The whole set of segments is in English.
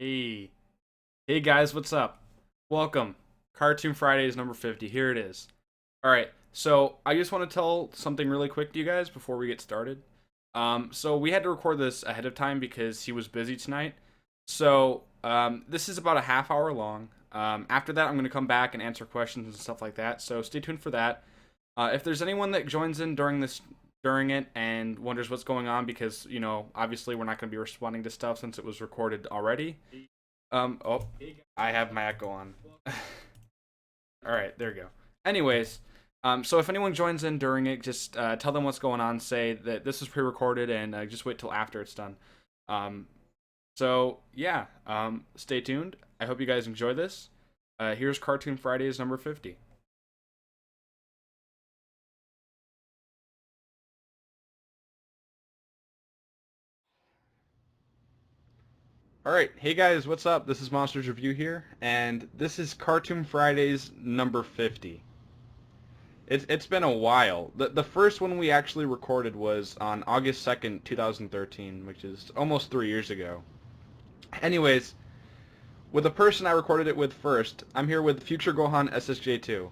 Hey, hey guys, what's up? Welcome. Cartoon Fridays number 50. Here it is. All right. So, I just want to tell something really quick to you guys before we get started. So we had to record this ahead of time because he was busy tonight. So, this is about a half hour long. After that, I'm going to come back and answer questions and stuff like that. So, stay tuned for that. If there's anyone that joins in during it and wonders what's going on because, obviously we're not going to be responding to stuff since it was recorded already. Oh, I have my echo on. All right, there you go. Anyways, so if anyone joins in during it, just tell them what's going on. Say that this is pre-recorded, and just wait till after it's done. Um, so yeah, stay tuned. I hope you guys enjoy this. Here's Cartoon Fridays number 50. All right, hey guys, what's up? This is Monsters Review here, and this is Cartoon Fridays number 50. It's been a while. The first one we actually recorded was on August 2nd, 2013, which is almost 3 years ago. Anyways, with the person I recorded it with first, I'm here with FutureGohanSSJ2.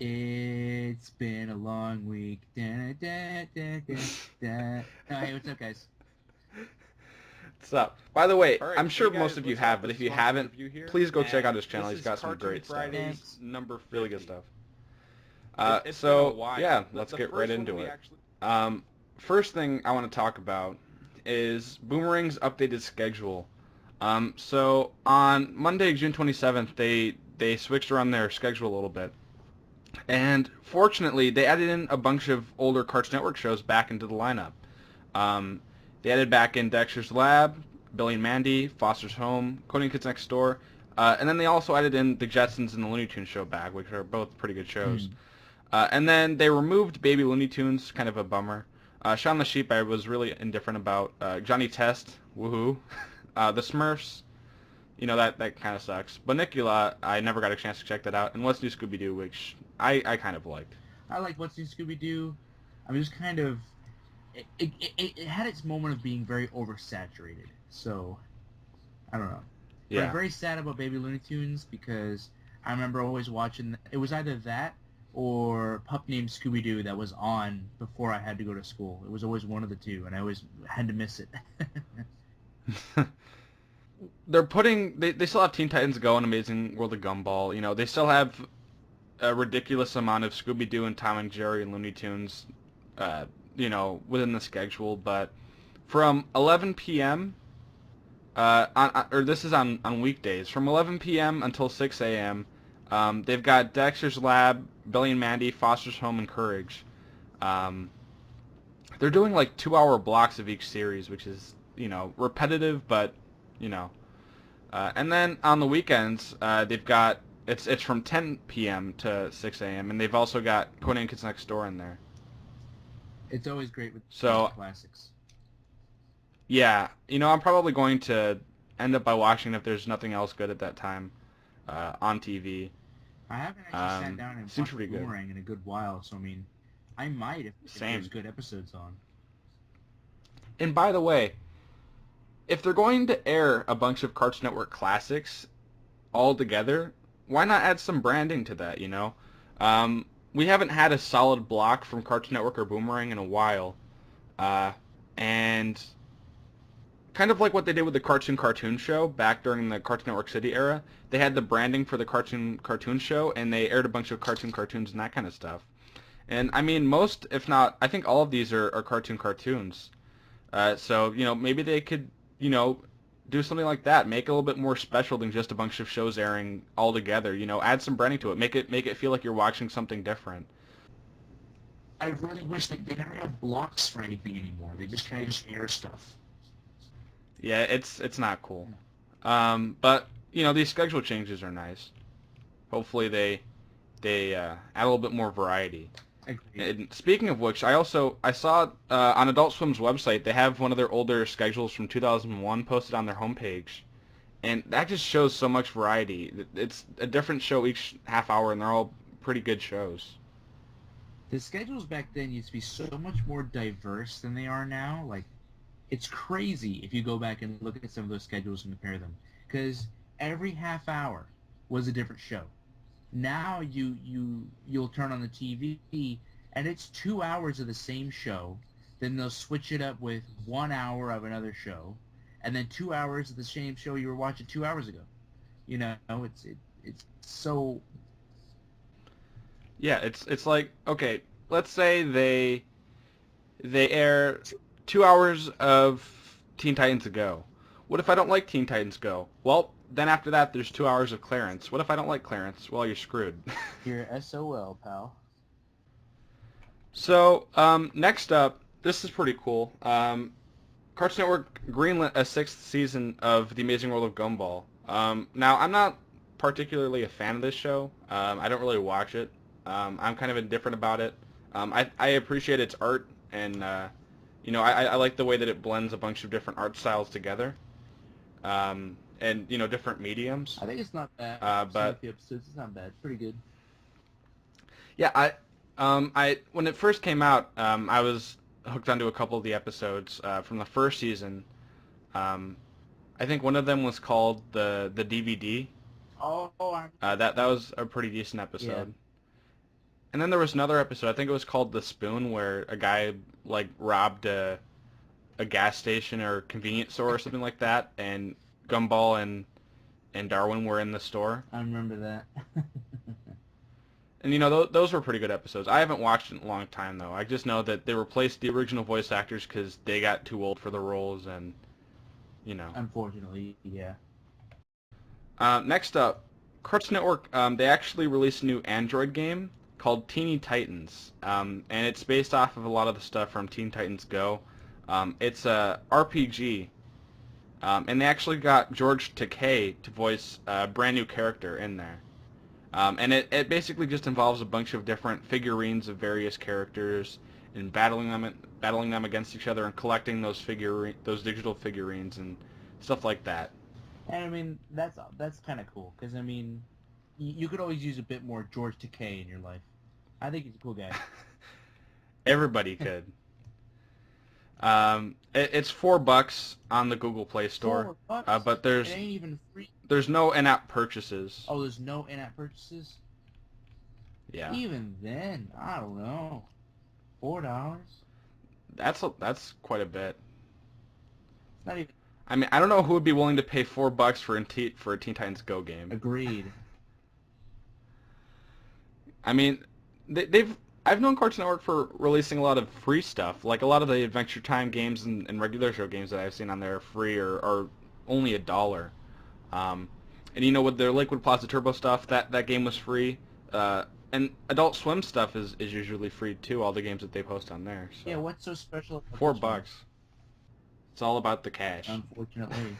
It's been a long week. Da, da, da, da, da. Oh, hey, what's up, guys? What's up? By the way, I'm sure most of you have, but if you haven't, please go check out his channel. He's got some great stuff. Really good stuff. Yeah, let's get right into it. First thing I want to talk about is Boomerang's updated schedule. So on Monday, June 27th, they switched around their schedule a little bit, and fortunately, they added in a bunch of older Cartoon Network shows back into the lineup. They added back in Dexter's Lab, Billy and Mandy, Foster's Home, Cody and Kids Next Door, and then they also added in the Jetsons and the Looney Tunes show back, which are both pretty good shows. And then they removed Baby Looney Tunes, kind of a bummer. Shaun the Sheep I was really indifferent about. Johnny Test, woohoo. The Smurfs, that kind of sucks. Bunnicula, I never got a chance to check that out. And What's New Scooby-Doo, which I kind of liked. I like What's New Scooby-Doo. I mean, it was kind of... It had its moment of being very oversaturated, so... I don't know. But Yeah. I'm very sad about Baby Looney Tunes because I remember always watching... It was either that or Pup Named Scooby-Doo that was on before I had to go to school. It was always one of the two, and I always had to miss it. They still have Teen Titans Go and Amazing World of Gumball. They still have a ridiculous amount of Scooby-Doo and Tom and Jerry and Looney Tunes, within the schedule. But from 11 p.m. Or this is on weekdays, from 11 p.m. until 6 a.m. They've got Dexter's Lab, Billy and Mandy, Foster's Home, and Courage. They're doing like 2-hour blocks of each series, which is repetitive, but you know. And then on the weekends, they've got it's from 10 p.m. to 6 a.m. and they've also got Conan Kids Next Door in there. It's always great with So classics. yeah, I'm probably going to end up by watching if there's nothing else good at that time on TV. I haven't actually sat down and seems watched pretty good. Boomerang in a good while, so I mean, I might if there's good episodes on. And by the way, if they're going to air a bunch of Cartoon Network classics all together, why not add some branding to that, We haven't had a solid block from Cartoon Network or Boomerang in a while. And kind of like what they did with the Cartoon Show back during the Cartoon Network City era, they had the branding for the Cartoon Show, and they aired a bunch of cartoons and that kind of stuff. And I mean, most, if not, I think all of these are cartoons. So, maybe they could, do something like that. Make it a little bit more special than just a bunch of shows airing all together. Add some branding to it. Make it feel like you're watching something different. I really wish they didn't have blocks for anything anymore. They just kind of just air stuff. Yeah, it's not cool. But these schedule changes are nice. Hopefully they add a little bit more variety. And speaking of which, I saw on Adult Swim's website they have one of their older schedules from 2001 posted on their homepage, and that just shows so much variety. It's a different show each half hour, and they're all pretty good shows. The schedules back then used to be so much more diverse than they are now. Like, It's crazy if you go back and look at some of those schedules and compare them, because every half hour was a different show. Now you'll turn on the TV and it's 2 hours of the same show. Then they'll switch it up with 1 hour of another show, and then 2 hours of the same show you were watching 2 hours ago. You know, it's so. Yeah, it's like, okay, let's say they air 2 hours of Teen Titans Go. What if I don't like Teen Titans Go? Well, then after that, there's 2 hours of Clarence. What if I don't like Clarence? Well, you're screwed. You're SOL, pal. So, next up, this is pretty cool. Cartoon Network greenlit a sixth season of The Amazing World of Gumball. Now, I'm not particularly a fan of this show. I don't really watch it. I'm kind of indifferent about it. I appreciate its art, and I like the way that it blends a bunch of different art styles together, and different mediums. I think it's not bad. But The episodes, it's not bad. It's pretty good. yeah, I when it first came out, I was hooked onto a couple of the episodes from the first season. I think one of them was called the DVD. Oh, That was a pretty decent episode. And then there was another episode, I think it was called The Spoon, where a guy like robbed a gas station or convenience store or something like that, and Gumball and Darwin were in the store. I remember that. And those were pretty good episodes. I haven't watched it in a long time though. I just know that they replaced the original voice actors because they got too old for the roles, and Unfortunately, yeah. Next up, Cartoon Network, they actually released a new Android game called Teeny Titans, and it's based off of a lot of the stuff from Teen Titans Go. It's a RPG, and they actually got George Takei to voice a brand new character in there. And it basically just involves a bunch of different figurines of various characters and battling them against each other and collecting those digital figurines and stuff like that. And I mean, that's kind of cool, because I mean, you could always use a bit more George Takei in your life. I think he's a cool guy. Everybody could. It's $4 on the Google Play Store, $4? but It ain't even free. there's no in-app purchases. Oh, there's no in-app purchases? Yeah, Even then, I don't know. $4? that's quite a bit. It's not even. I mean, I don't know who would be willing to pay $4 for a Teen Titans Go game. Agreed. I mean, I've known Cartoon Network for releasing a lot of free stuff, like a lot of the Adventure Time games and regular show games that I've seen on there are free or are only $1. And with their Liquid Plaza Turbo stuff, that game was free. And Adult Swim stuff is usually free too. All the games that they post on there. So. Yeah, what's so special about this one? $4. It's all about the cash. Unfortunately.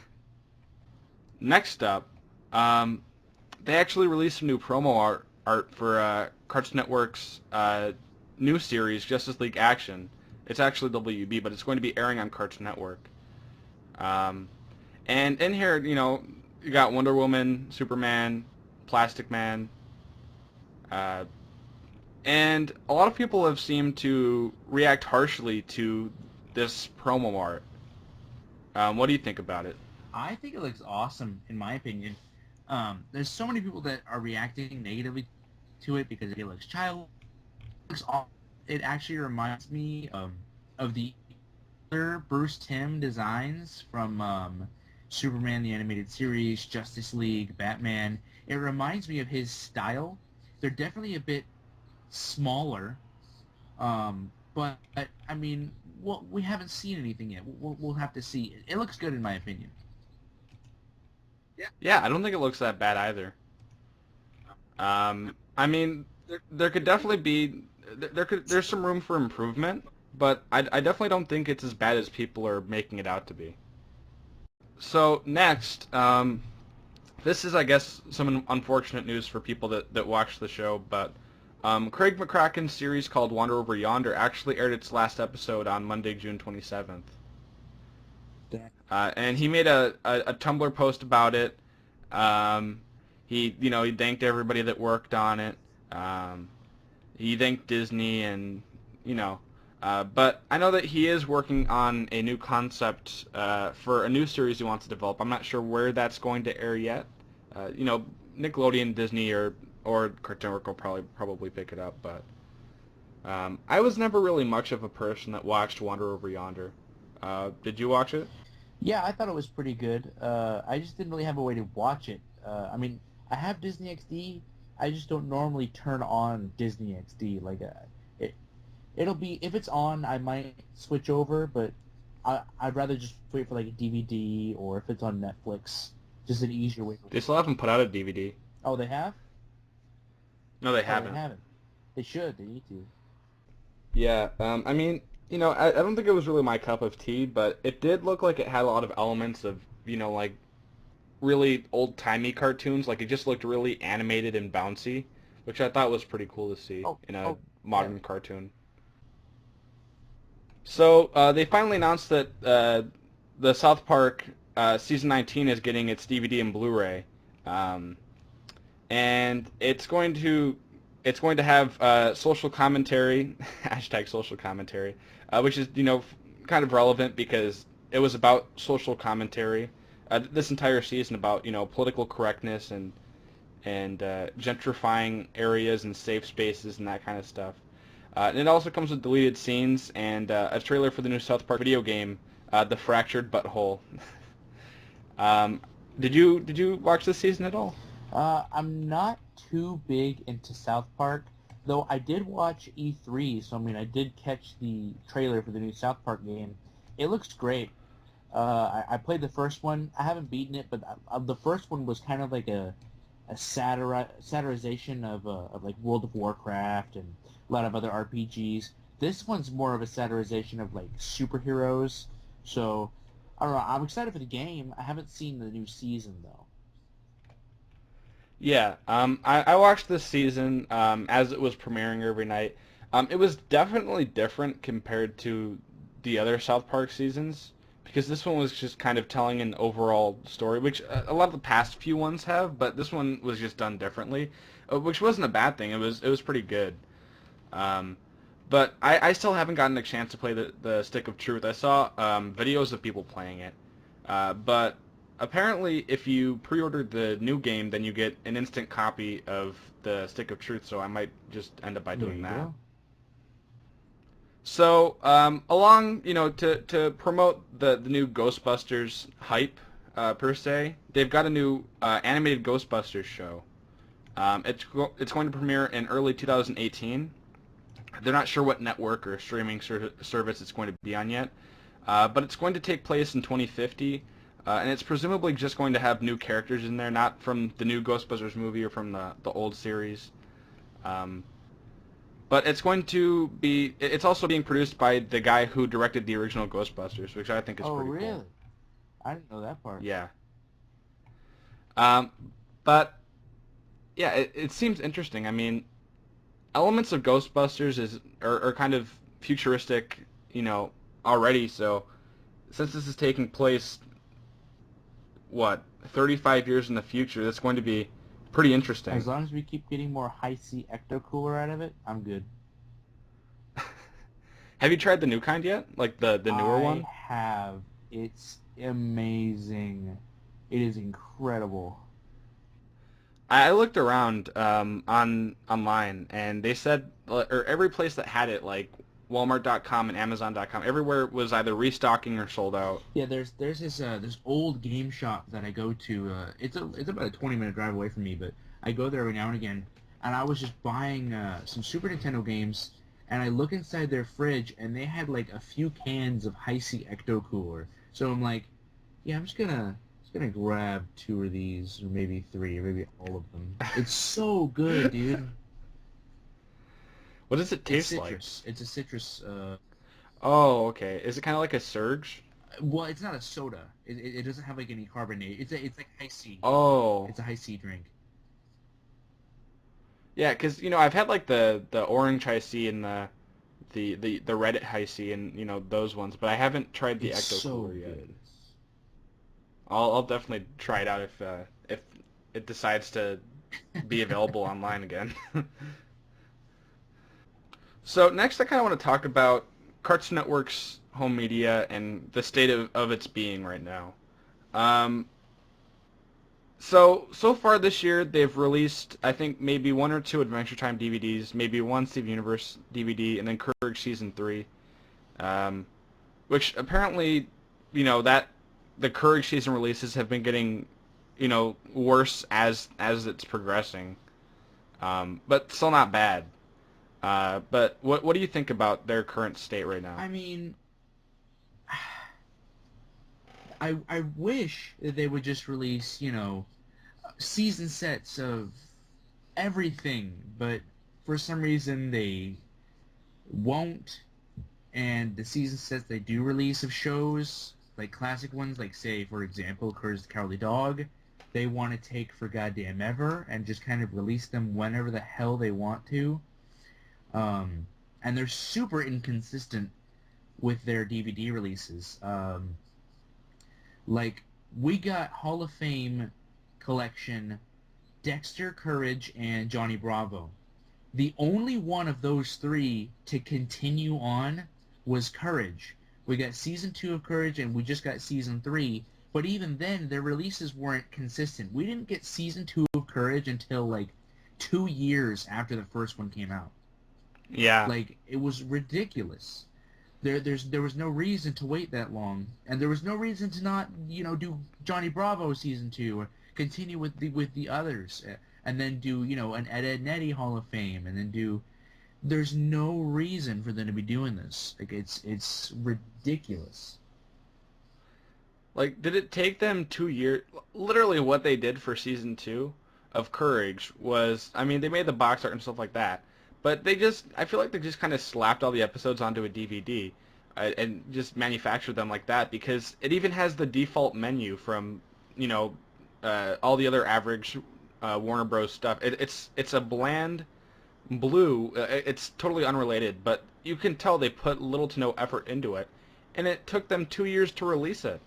Next up, they actually released some new promo art for Cartoon Network's new series, Justice League Action. It's actually WB, but it's going to be airing on Cartoon Network. And in here, you got Wonder Woman, Superman, Plastic Man, and a lot of people have seemed to react harshly to this promo art. What do you think about it? I think it looks awesome, in my opinion. There's so many people that are reacting negatively to it because it looks childish. It actually reminds me of the other Bruce Timm designs from Superman the Animated Series, Justice League, Batman. It reminds me of his style. They're definitely a bit smaller, but I mean, we haven't seen anything yet. We'll have to see. It looks good in my opinion. Yeah, I don't think it looks that bad either. I mean, there could definitely be there's some room for improvement, but I definitely don't think it's as bad as people are making it out to be. So next, this is, I guess, some unfortunate news for people that watch the show, but Craig McCracken's series called Wander Over Yonder actually aired its last episode on Monday, June 27th. And he made a Tumblr post about it. He thanked everybody that worked on it. He thanked Disney, and But I know that he is working on a new concept for a new series he wants to develop. I'm not sure where that's going to air yet. Nickelodeon, Disney, or Cartoon Network will probably pick it up. But I was never really much of a person that watched Wonder Over Yonder. Did you watch it? Yeah, I thought it was pretty good. I just didn't really have a way to watch it. I mean, I have Disney XD. I just don't normally turn on Disney XD. It, it'll be if it's on, I might switch over, but I'd rather just wait for like a DVD or if it's on Netflix, just an easier way. They still haven't put out a DVD. Oh, they have? No, they Oh, they haven't. haven't. They should. They need to. Yeah, I mean, I don't think it was really my cup of tea, but it did look like it had a lot of elements of, like really old-timey cartoons. Like it just looked really animated and bouncy, which I thought was pretty cool to see Oh, in a oh, yeah. modern cartoon. So they finally announced that the South Park season 19 is getting its DVD and Blu-ray, um, and it's going to have social commentary, hashtag social commentary, which is kind of relevant because it was about social commentary this entire season about political correctness and gentrifying areas and safe spaces and that kind of stuff. And it also comes with deleted scenes and a trailer for the new South Park video game, The Fractured Butthole. um, did you watch this season at all? I'm not too big into South Park, though I did watch E3, so I mean I did catch the trailer for the new South Park game. It looks great. I played the first one. I haven't beaten it, but the first one was kind of like a satirization of like World of Warcraft and a lot of other RPGs. This one's more of a satirization of like superheroes. So I don't know. I'm excited for the game. I haven't seen the new season though. Yeah, I watched this season as it was premiering every night. It was definitely different compared to the other South Park seasons because this one was just kind of telling an overall story, which a lot of the past few ones have, but this one was just done differently, which wasn't a bad thing. It was pretty good. Um, but I still haven't gotten a chance to play the Stick of Truth. I saw videos of people playing it, but apparently if you pre-ordered the new game, then you get an instant copy of the Stick of Truth. So I might just end up by There doing you that. go. So to promote the new Ghostbusters hype per se, they've got a new animated Ghostbusters show. It's going to premiere in early 2018. They're not sure what network or streaming service it's going to be on yet, but it's going to take place in 2050, and it's presumably just going to have new characters in there, not from the new Ghostbusters movie or from the old series. Um, but it's going to be. It's also being produced by the guy who directed the original Ghostbusters, which I think is Oh, pretty cool. really? I didn't know that part. Yeah. Um, but yeah, it seems interesting. I mean, elements of Ghostbusters are kind of futuristic, you know, already. So since this is taking place, what, 35 years in the future, that's going to be pretty interesting. As long as we keep getting more high C ecto cooler out of it, I'm good. Have you tried the new kind yet? Like the newer I one? have. It's amazing. It is incredible. I looked around on online, and they said, or every place that had it, like Walmart.com and Amazon.com, everywhere was either restocking or sold out. Yeah, there's this old game shop that I go to. It's about a 20-minute drive away from me, but I go there every now and again. And I was just buying some Super Nintendo games, and I look inside their fridge, and they had like a few cans of High C Ecto Cooler. So I'm like, yeah, I'm just gonna grab two of these, or maybe three, or maybe all of them. It's so good, dude. What does it It's taste like? citrus. It's a citrus. Oh, okay. Is it kind of like a Surge? Well, it's not a soda. It doesn't have like any carbonate. It's like high C. Oh, It's a high C drink. yeah, because I've had like the orange high C and the Reddit high C and those ones, but I haven't tried the It's Ecto so Cooler yet. good. I'll definitely try it out if it decides to be available online again. So next, I kind of want to talk about. Cartoon Network's home media and the state of its being right now. Um, so far this year, they've released, I think, maybe one or two Adventure Time DVDs, maybe one Steve Universe DVD, and then Courage Season 3. Um, which apparently, that the Courage season releases have been getting, worse as it's progressing. But still not bad. But what do you think about their current state right now? I mean, I wish that they would just release, season sets of everything, but for some reason they won't. And the season sets they do release of shows, like classic ones, like say, for example, Courage the Cowardly Dog, they want to take for goddamn ever and just kind of release them whenever the hell they want to. And they're super inconsistent with their DVD releases. Like, we got Hall of Fame collection Dexter, Courage, and Johnny Bravo. The only one of those three to continue on was Courage. We got season 2 of Courage, and we just got season 3. But even then, their releases weren't consistent. We didn't get season 2 of Courage until, like, 2 years after the first one came out. Yeah. Like, it was ridiculous. There was no reason to wait that long, and there was no reason to not, do Johnny Bravo season 2, or continue with the others, and then do, an Ed Nettie Hall of Fame, and then do. There's no reason for them to be doing this. Like, it's ridiculous. Like, did it take them 2 years? Literally, what they did for season 2 of Courage was, I mean, they made the box art and stuff like that, but I feel like they just kind of slapped all the episodes onto a DVD and just manufactured them like that because it even has the default menu from, all the other average Warner Bros. Stuff. It's a bland blue. It's totally unrelated, but you can tell they put little to no effort into it, and it took them 2 years to release it.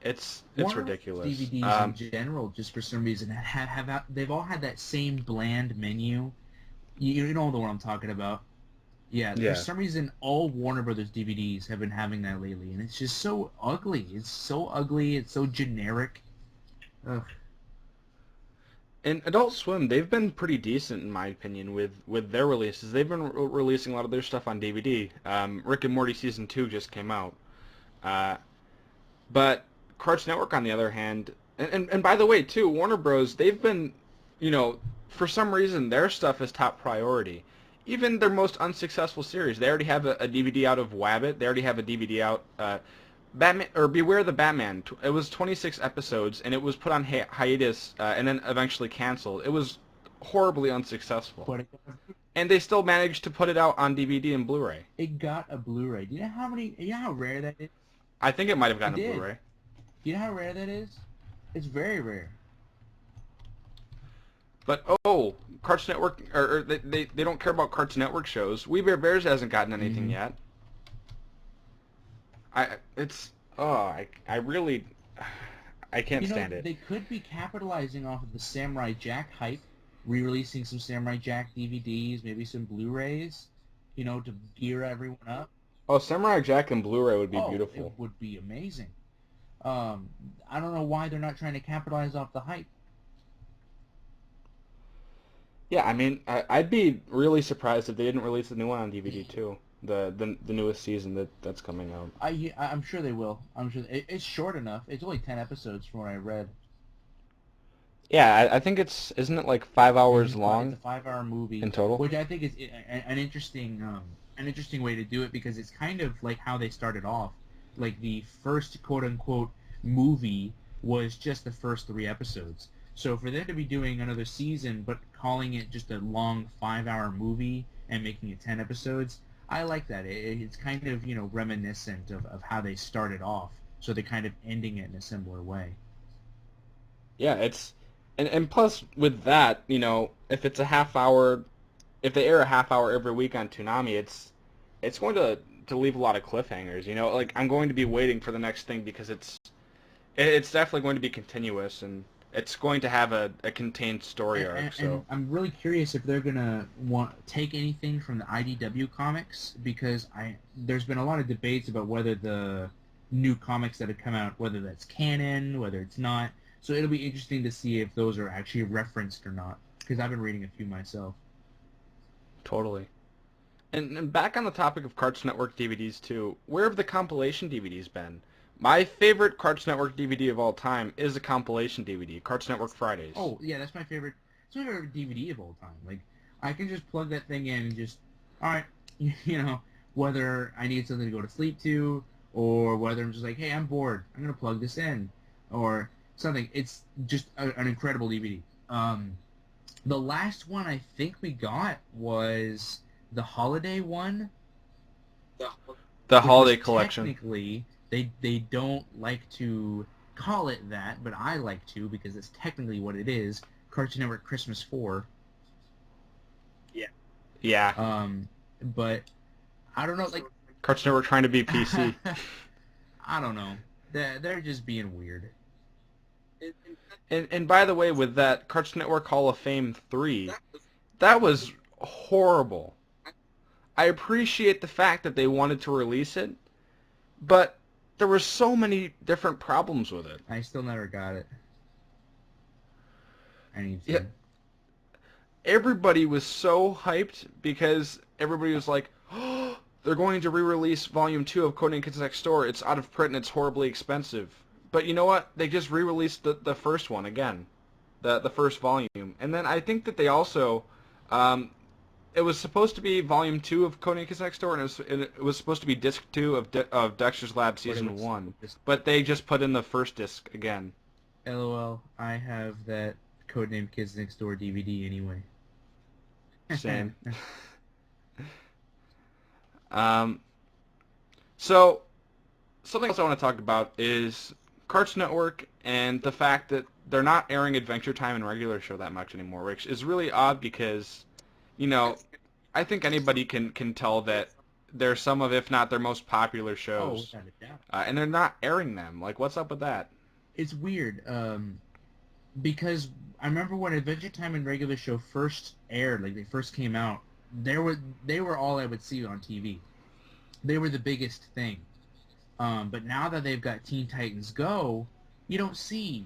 It's Warner ridiculous. DVDs in general, just for some reason, they've all had that same bland menu. You know the one I'm talking about. Yeah, for Yeah. some reason, all Warner Brothers DVDs have been having that lately, and it's just so ugly. It's so ugly. It's so generic. Ugh. And Adult Swim, they've been pretty decent in my opinion with their releases. They've been releasing a lot of their stuff on DVD. Rick and Morty season 2 just came out. Uh, but Cartoon Network, on the other hand, and by the way too, Warner Bros. They've been, for some reason their stuff is top priority. Even their most unsuccessful series, they already have a DVD out of Wabbit. They already have a DVD out. Batman or Beware the Batman. It was 26 episodes, and it was put on hiatus and then eventually canceled. It was horribly unsuccessful, But and they still managed to put it out on DVD and Blu-ray. it got a Blu-ray. Do you know how many? You know how rare that is? I think it might have It gotten a did. Blu-ray. You know how rare that is? It's very rare. But Cartoon Network, or they don't care about Cartoon Network shows. We Bare Bears hasn't gotten anything yet. I really, I can't stand it. They could be capitalizing off of the Samurai Jack hype, re-releasing some Samurai Jack DVDs, maybe some Blu-rays, to gear everyone up. Oh, Samurai Jack and Blu-ray would be Oh, beautiful. it would be amazing. I don't know why they're not trying to capitalize off the hype. Yeah, I mean, I'd be really surprised if they didn't release a new one on DVD too. The newest season that's coming out. I'm sure they will. I'm sure it's short enough. It's only 10 episodes from what I read. Yeah, I think isn't it like 5 hours long It's a 5-hour movie in total? which I think is an interesting way to do it because it's kind of like how they started off. Like the first quote unquote movie was just the first 3 episodes. So for them to be doing another season but calling it just a long 5-hour movie and making it 10 episodes, I like that. It's kind of, reminiscent of how they started off. So they're kind of ending it in a similar way. Yeah, and plus with that, if it's a half hour, if they air a half hour every week on Toonami, it's going to leave a lot of cliffhangers. Like I'm going to be waiting for the next thing because it's definitely going to be continuous, and it's going to have a contained story arc. And So I'm really curious if they're gonna want take anything from the IDW comics, because there's been a lot of debates about whether the new comics that have come out, whether that's canon, whether it's not. So it'll be interesting to see if those are actually referenced or not, because I've been reading a few myself. totally. And back on the topic of Cartoon Network DVDs too, where have the compilation DVDs been? My favorite Cartoon Network DVD of all time is a compilation DVD, Cartoon Network Fridays. Oh yeah, that's my favorite. It's my favorite DVD of all time. Like I can just plug that thing in and just, all right, you know, whether I need something to go to sleep to, or whether I'm just like, hey, I'm bored, I'm gonna plug this in, or something. It's just an incredible DVD. The last one I think we got was the holiday one, The which was Holiday Collection. technically they don't like to call it that, but I like to because it's technically what it is. Cartoon Network Christmas 4. Yeah, But I don't know, like Cartoon Network trying to be PC. I don't know. They're just being weird. And by the way, with that Cartoon Network Hall of Fame 3, that was horrible. I appreciate the fact that they wanted to release it, but there were so many different problems with it. I still never got it. I need to. Yeah, everybody was so hyped because everybody was like, "Oh, they're going to re-release Volume 2 of Codename Kids Next Door. It's out of print and it's horribly expensive." But you know what? They just re-released the first one again, the first volume. And then I think that they also, um, it was supposed to be Volume 2 of Codename Kids Next Door, and it was supposed to be Disc 2 of Dexter's Lab But it Season was 1. just But they just put in the first disc again. LOL. I have that Codename Kids Next Door DVD anyway. Same. Um, so something else I want to talk about is Cartoon Network and the fact that they're not airing Adventure Time and regular show that much anymore, which is really odd because, you know, I think anybody can tell that they're some of, if not their most popular Oh, shows, without a doubt. and they're not airing them. Like, what's up with that? It's weird. Because I remember when Adventure Time and regular show first aired, like they first came out, they were all I would see on TV. They were the biggest thing. But now that they've got Teen Titans Go, you don't see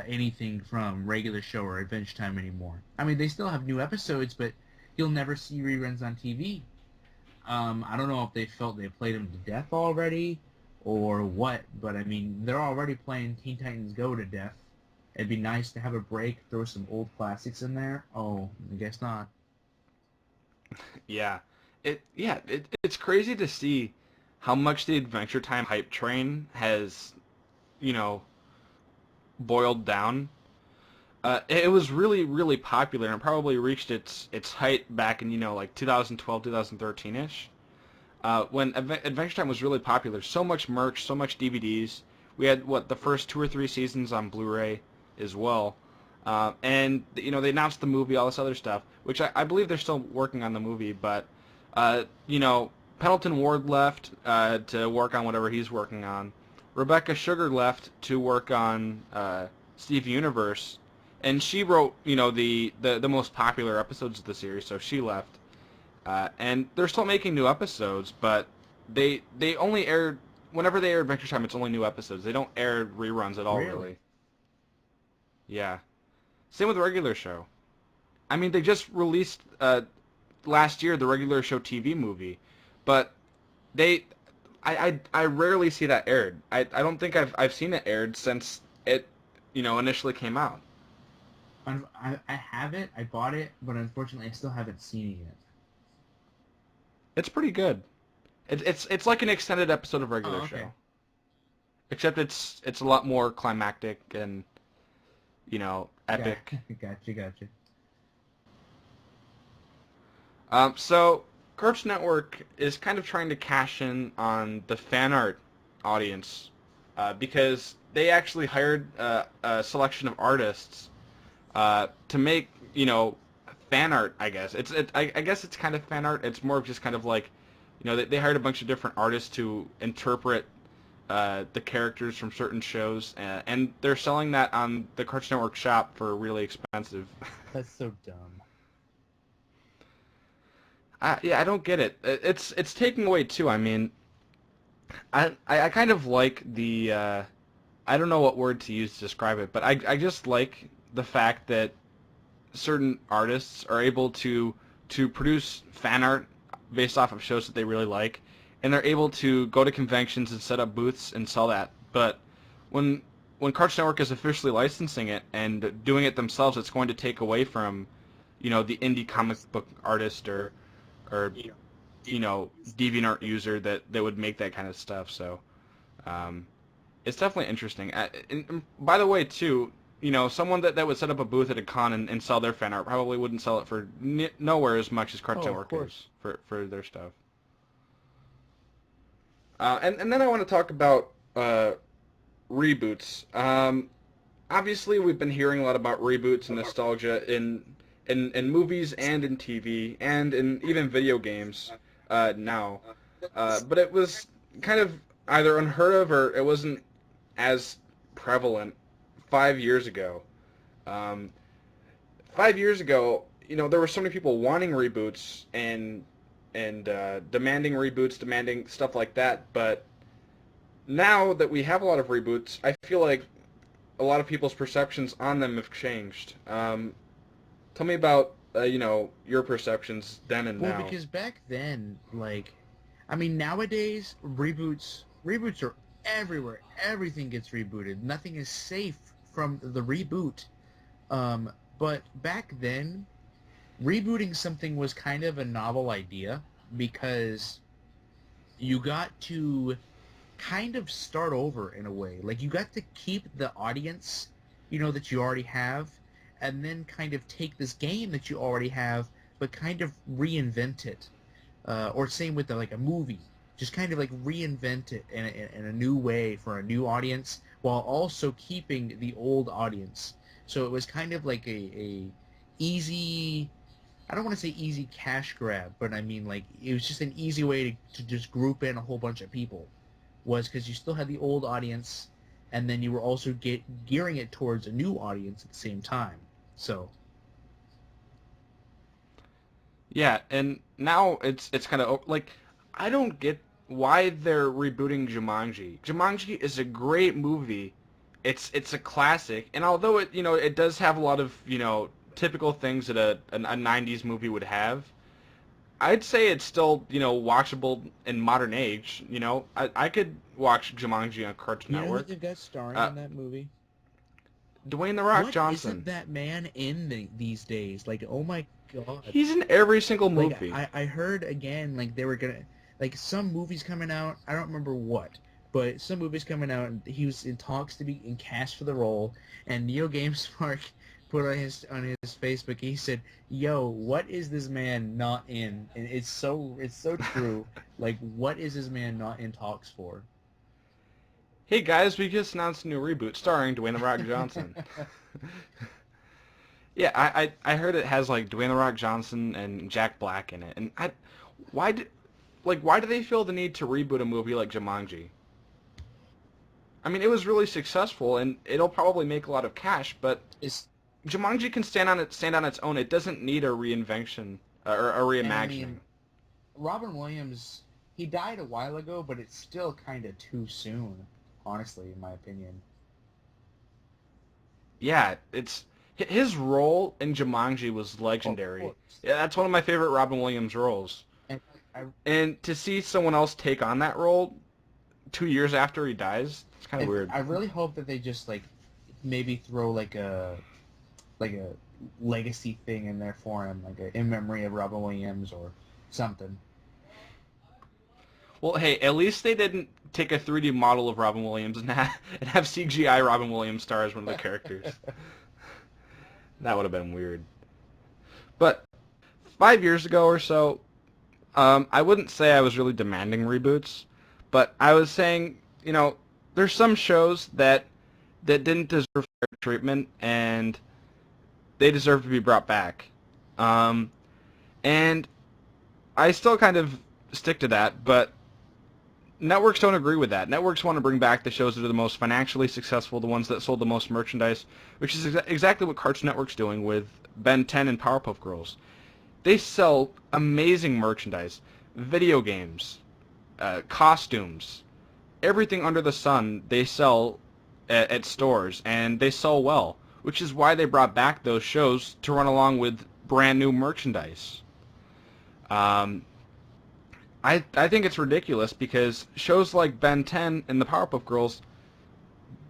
anything from regular show or Adventure Time anymore. I mean, they still have new episodes, but you'll never see reruns on TV. I don't know if they felt they played them to death already or what, but I mean, they're already playing Teen Titans Go to death. It'd be nice to have a break, throw some old classics in there. Oh, I guess not. Yeah, it's crazy to see how much the Adventure Time hype train has, you know, boiled down. It was really, really popular and probably reached its height back in, like 2012, 2013-ish. When Adventure Time was really popular. So much merch, so much DVDs. We had, the first 2 or 3 seasons on Blu-ray as well. And, they announced the movie, all this other stuff, which I believe they're still working on the movie, but, Pendleton Ward left to work on whatever he's working on. Rebecca Sugar left to work on Steve Universe, and she wrote, the most popular episodes of the series, so she left. And they're still making new episodes, but they only aired, whenever they air Adventure Time, it's only new episodes. They don't air reruns at all, really. Yeah. Same with the regular show. I mean, they just released last year the regular show TV movie, but they, I rarely see that aired. I don't think I've seen it aired since it, initially came out. I have it. I bought it, but unfortunately, I still haven't seen it yet. It's pretty good. It's like an extended episode of regular Oh, okay. show, except it's a lot more climactic and epic. Gotcha. So Cartoon Network is kind of trying to cash in on the fan art audience because they actually hired a selection of artists to make fan art. I guess I guess it's kind of fan art. It's more of just kind of like they hired a bunch of different artists to interpret the characters from certain shows, and they're selling that on the Cartoon Network shop for really expensive. That's so dumb. Yeah, I don't get it. It's taking away too. I mean, I kind of like the I don't know what word to use to describe it, but I just like the fact that certain artists are able to produce fan art based off of shows that they really like, and they're able to go to conventions and set up booths and sell that. But when when Cartoon Network is officially licensing it and doing it themselves, it's going to take away from, the indie comic book artist or DeviantArt user that would make that kind of stuff. So it's definitely interesting. And by the way, too, someone that would set up a booth at a con and sell their fan art probably wouldn't sell it for nowhere as much as Cartoon Network is for their stuff. And then I want to talk about reboots. Obviously, we've been hearing a lot about reboots and nostalgia in movies and in TV and in even video games now. But it was kind of either unheard of or it wasn't as prevalent 5 years ago. Um, 5 years ago, there were so many people wanting reboots and demanding reboots, demanding stuff like that. But now that we have a lot of reboots, I feel like a lot of people's perceptions on them have changed. Tell me about your perceptions then and Well, now. because back then, I mean, nowadays reboots are everywhere. Everything gets rebooted. Nothing is safe from the reboot. But back then, rebooting something was kind of a novel idea because you got to kind of start over in a way. Like you got to keep the audience, that you already have, and then kind of take this game that you already have, but kind of reinvent it. Or same with like a movie, just kind of like reinvent it in a new way for a new audience, while also keeping the old audience. So it was kind of like a easy. I don't want to say easy cash grab, but I mean like it was just an easy way to just group in a whole bunch of people. Was because you still had the old audience, and then you were also gearing it towards a new audience at the same time. So Yeah, and now it's kind of like I don't get why they're rebooting Jumanji. Jumanji is a great movie. It's a classic, and although it does have a lot of typical things that a '90s movie would have, I'd say it's still watchable in modern age. I could watch Jumanji on Cartoon you know who Network. they've got starring Uh, in that movie? Dwayne the Rock What isn't Johnson. that man in these days? Like, oh my god! He's in every single Like movie. I heard again, like they were gonna like some movies coming out. I don't remember what, but some movies coming out, and he was in talks to be in cast for the role. And Neo GameSpark put on his Facebook. He said, "Yo, what is this man not in?" And it's so true. Like, what is this man not in talks for? Hey guys, we just announced a new reboot starring Dwayne the Rock Johnson. Yeah, I heard it has like Dwayne the Rock Johnson and Jack Black in it, and why do why do they feel the need to reboot a movie like Jumanji? I mean, it was really successful and it'll probably make a lot of cash, but It's Jumanji can stand on its own. It doesn't need a reinvention or a and I reimagining. mean, Robin Williams, he died a while ago, but it's still kind of too soon, honestly, in my opinion. Yeah, it's his role in Jumanji was Of legendary. course. Yeah, that's one of my favorite Robin Williams roles. And I And to see someone else take on that role 2 years after he dies, it's kind of and weird. I really hope that they just like maybe throw like a legacy thing in there for him, like a in memory of Robin Williams or something. Well, hey, at least they didn't take a 3D model of Robin Williams and have CGI Robin Williams star as one of the characters. That would have been weird. But 5 years ago or so, I wouldn't say I was really demanding reboots, but I was saying, there's some shows that didn't deserve fair treatment and they deserve to be brought back. And I still kind of stick to that, but networks don't agree with that. Networks want to bring back the shows that are the most financially successful, the ones that sold the most merchandise, which is exactly what Cartoon Network's doing with Ben 10 and Powerpuff Girls. They sell amazing merchandise, video games, costumes, everything under the sun they sell at stores, and they sell well, which is why they brought back those shows to run along with brand new merchandise. Um, I think it's ridiculous because shows like Ben 10 and the Powerpuff Girls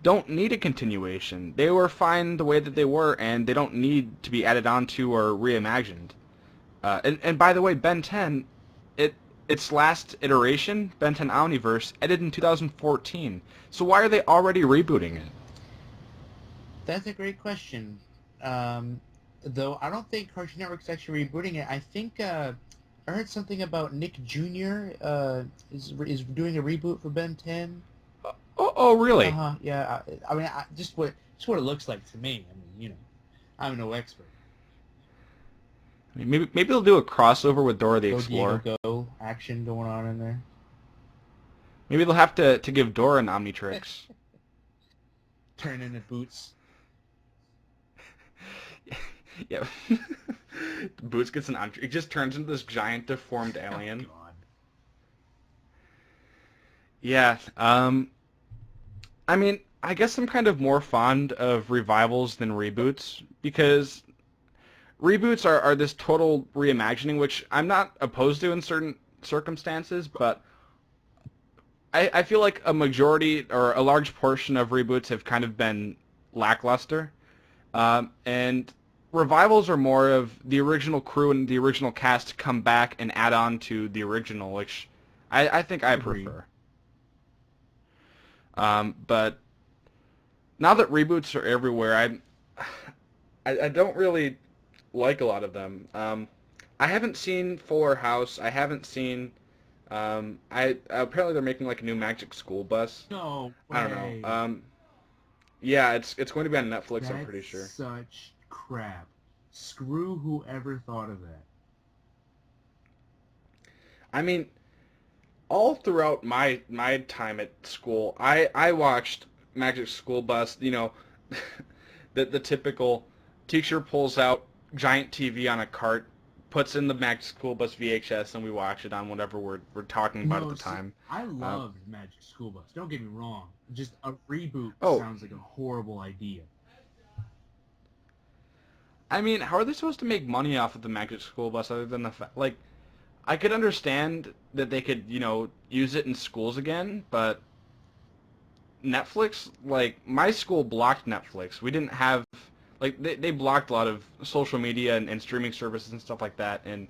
don't need a continuation. They were fine the way that they were, and they don't need to be added onto or reimagined. And by the way, Ben 10, its last iteration, Ben 10 Omniverse, ended in 2014. So why are they already rebooting it? That's a great question. Though I don't think Cartoon Network's actually rebooting it. I think I heard something about Nick Jr. Is doing a reboot for Ben 10. Oh, really? Uh-huh. Yeah. I mean, just what it looks like to me. I mean, I'm no expert. I mean, maybe they'll do a crossover with Dora the Go Explorer. Diego Go action going on in there. Maybe they'll have to give Dora an Omnitrix. Turn into Boots. Yeah. Boots gets an Omnitrix. It just turns into this giant deformed alien. Oh, God. Yeah. I mean, I guess I'm kind of more fond of revivals than reboots because reboots are this total reimagining, which I'm not opposed to in certain circumstances, but I feel like a majority or a large portion of reboots have kind of been lackluster. And revivals are more of the original crew and the original cast come back and add on to the original, which I think I Agreed. prefer. But now that reboots are everywhere, I don't really like a lot of them. I haven't seen Fuller House. I haven't seen. I apparently they're making like a new Magic School Bus. No I way. don't know. Yeah, it's going to be on Netflix. I'm pretty That's sure. such crap. Screw whoever thought of that. I mean, all throughout my time at school, I watched Magic School Bus. You know, the typical teacher pulls out giant TV on a cart, puts in the Magic School Bus VHS, and we watch it on whatever we're talking about at the See, time. I loved Magic School Bus. Don't get me wrong. Just a reboot Oh, sounds like a horrible idea. I mean, how are they supposed to make money off of the Magic School Bus other than the fact, like, I could understand that they could, use it in schools again, but Netflix, like, my school blocked Netflix. We didn't have, like, they blocked a lot of social media and streaming services and stuff like that, and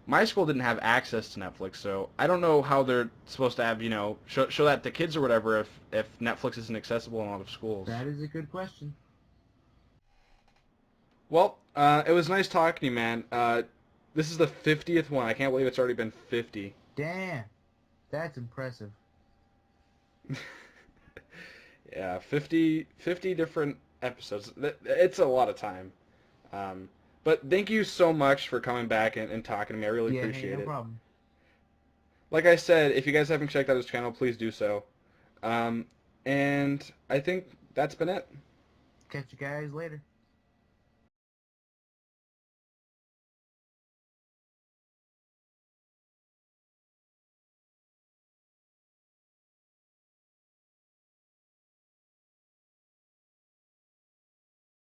my school didn't have access to Netflix, so I don't know how they're supposed to have, show that to kids or whatever if Netflix isn't accessible in a lot of schools. That is a good question. Well, it was nice talking to you, man. This is the 50th one. I can't believe it's already been 50. Damn. That's impressive. Yeah, 50 different episodes. It's a lot of time. But thank you so much for coming back and talking to me. I really Yeah, hey, appreciate no it. problem. Like I said, if you guys haven't checked out his channel, please do so. And I think that's been it. Catch you guys later.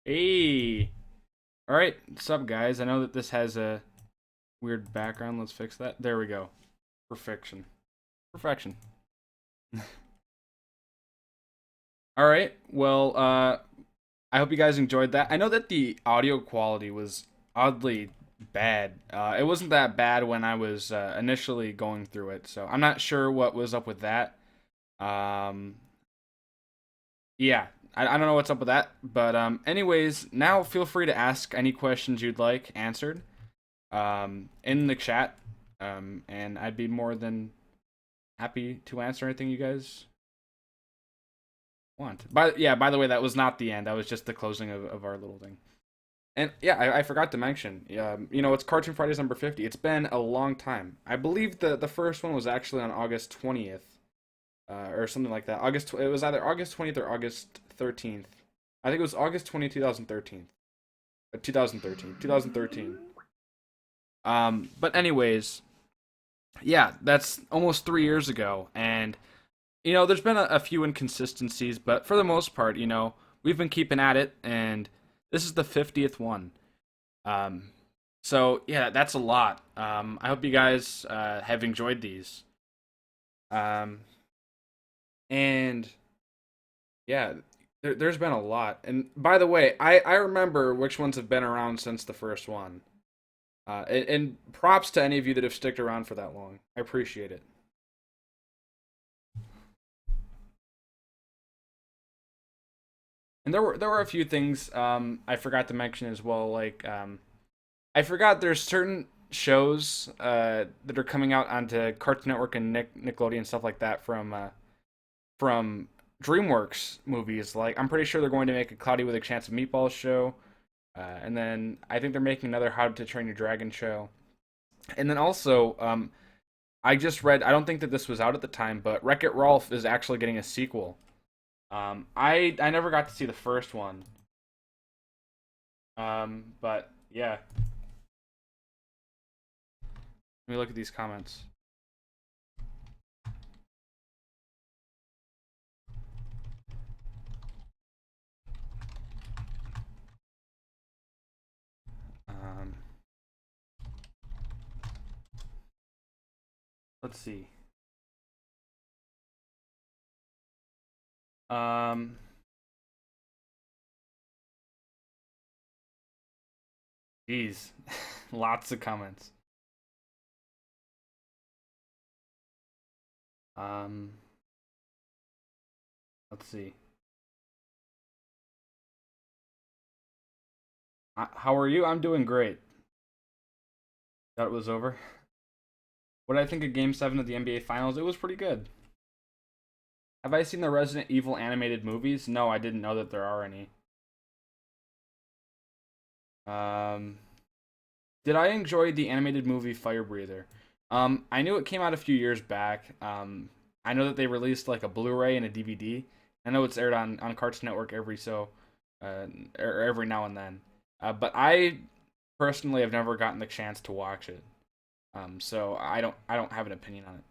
Hey. All right, what's up, guys? I know that this has a weird background. Let's fix that. There we go. Perfection. Perfection. All right. Well, I hope you guys enjoyed that. I know that the audio quality was oddly bad. It wasn't that bad when I was initially going through it, so I'm not sure what was up with that. Um, yeah, I don't know what's up with that, but anyways, now feel free to ask any questions you'd like answered in the chat, and I'd be more than happy to answer anything you guys want. By the way, that was not the end. That was just the closing of our little thing. And yeah, I forgot to mention, it's Cartoon Fridays number 50. It's been a long time. I believe the first one was actually on August 20th. or something like that. It was either August 20th or August 13th. I think it was August 20th, 2013. 2013. 2013. But anyways, yeah, that's almost 3 years ago, and there's been a few inconsistencies, but for the most part, we've been keeping at it, and this is the 50th one. Um, so yeah, that's a lot. I hope you guys have enjoyed these. Um, and yeah, there's been a lot. And by the way, I remember which ones have been around since the first one. And props to any of you that have sticked around for that long. I appreciate it. And there were a few things I forgot to mention as well. Like I forgot there's certain shows that are coming out onto Cartoon Network and Nickelodeon stuff like that from DreamWorks movies. Like I'm pretty sure they're going to make a Cloudy with a Chance of Meatballs show, and then I think they're making another How to Train Your Dragon show. And then also, I just read. I don't think that this was out at the time, but Wreck It Ralph is actually getting a sequel. I never got to see the first one. But yeah, let me look at these comments. Um, let's see. Um, geez, lots of comments. Um, let's see. How are you? I'm doing great. Thought it was over. What did I think of Game 7 of the NBA Finals? It was pretty good. Have I seen the Resident Evil animated movies? No, I didn't know that there are any. Um, did I enjoy the animated movie Fire Breather? I knew it came out a few years back. I know that they released like a Blu-ray and a DVD. I know it's aired on Cartoon Network uh, every now and then. But I personally have never gotten the chance to watch it. So I don't have an opinion on it.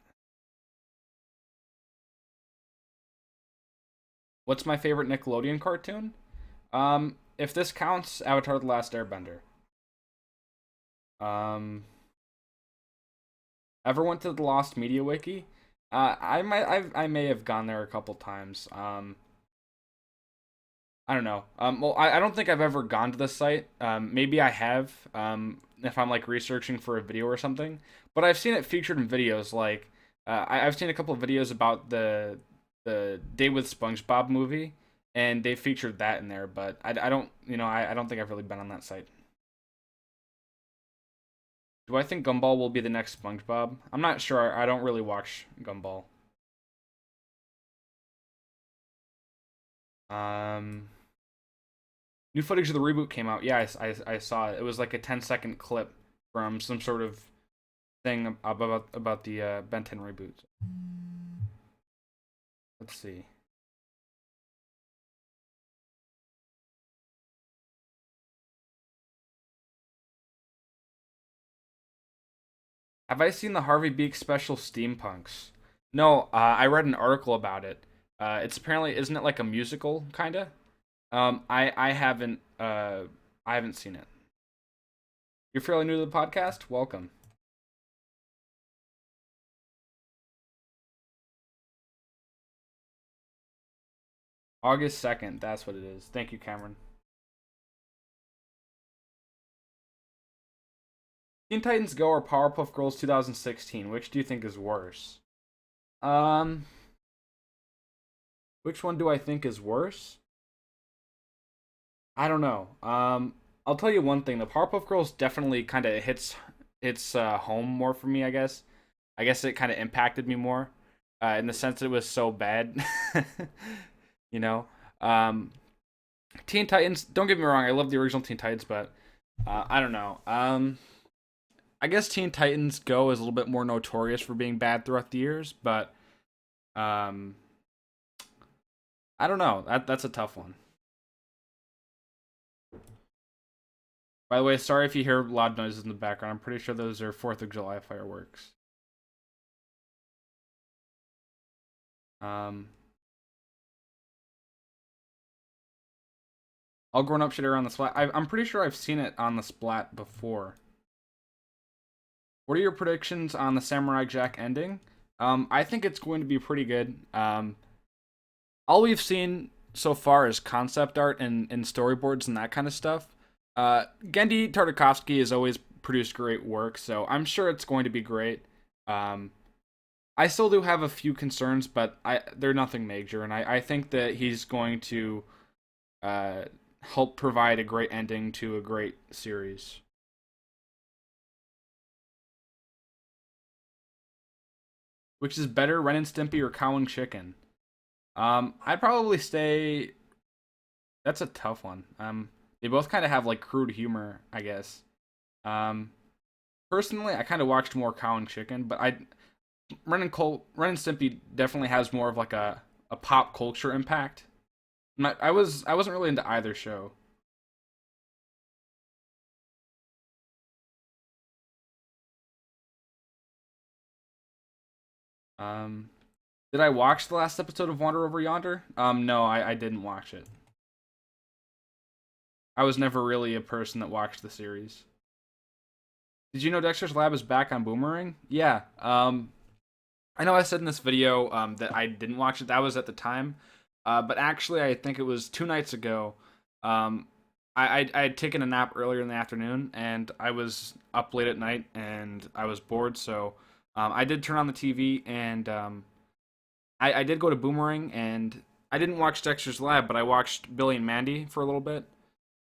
What's my favorite Nickelodeon cartoon? If this counts, Avatar: The Last Airbender. Um, ever went to the Lost Media Wiki? I may have gone there a couple times. I don't know. Well, I don't think I've ever gone to the site. Maybe I have. If I'm like researching for a video or something, but I've seen it featured in videos. Like, I've seen a couple of videos about the Day with SpongeBob movie, and they featured that in there. But I don't, I don't think I've really been on that site. Do I think Gumball will be the next SpongeBob? I'm not sure. I don't really watch Gumball. Um, New footage of the reboot came out. Yeah, I saw it. It was like a 10-second clip from some sort of thing about the Ben 10 reboot. Let's see. Have I seen the Harvey Beak special Steampunks? No, I read an article about it. It's apparently isn't it like a musical kinda? I haven't seen it. You're fairly new to the podcast. Welcome. August 2nd. That's what it is. Thank you, Cameron. Teen Titans Go or Powerpuff Girls 2016? Which do you think is worse? Um, which one do I think is worse? I don't know. I'll tell you one thing. The Powerpuff Girls definitely kind of hits home more for me. I guess. I guess it kind of impacted me more, in the sense that it was so bad. you know. Um, Teen Titans. Don't get me wrong. I love the original Teen Titans, but I don't know. I guess Teen Titans Go is a little bit more notorious for being bad throughout the years, but Um, I don't know. That's a tough one. By the way, sorry if you hear loud noises in the background. I'm pretty sure those are 4th of July fireworks. Um, all grown up shit around the splat. I'm pretty sure I've seen it on the splat before. What are your predictions on the Samurai Jack ending? I think it's going to be pretty good. All we've seen so far is concept art and storyboards and that kind of stuff. Gendy Tartakovsky has always produced great work, so I'm sure it's going to be great. Um, I still do have a few concerns, but they're nothing major, and I think that he's going to uh, help provide a great ending to a great series. Which is better, Ren and Stimpy or Cow and Chicken? I'd probably say that's a tough one. They both kind of have like crude humor, I guess. Um, Personally, I kind of watched more Cow and Chicken, but Ren and Stimpy definitely has more of like a pop culture impact. I wasn't really into either show. Um, did I watch the last episode of Wander Over Yonder? No, I didn't watch it. I was never really a person that watched the series. Did you know Dexter's Lab is back on Boomerang? Yeah. I know I said in this video that I didn't watch it. That was at the time. But actually, I think it was 2 nights ago. Um, I had taken a nap earlier in the afternoon, and I was up late at night, and I was bored. So I did turn on the TV, and I did go to Boomerang, and I didn't watch Dexter's Lab, but I watched Billy and Mandy for a little bit.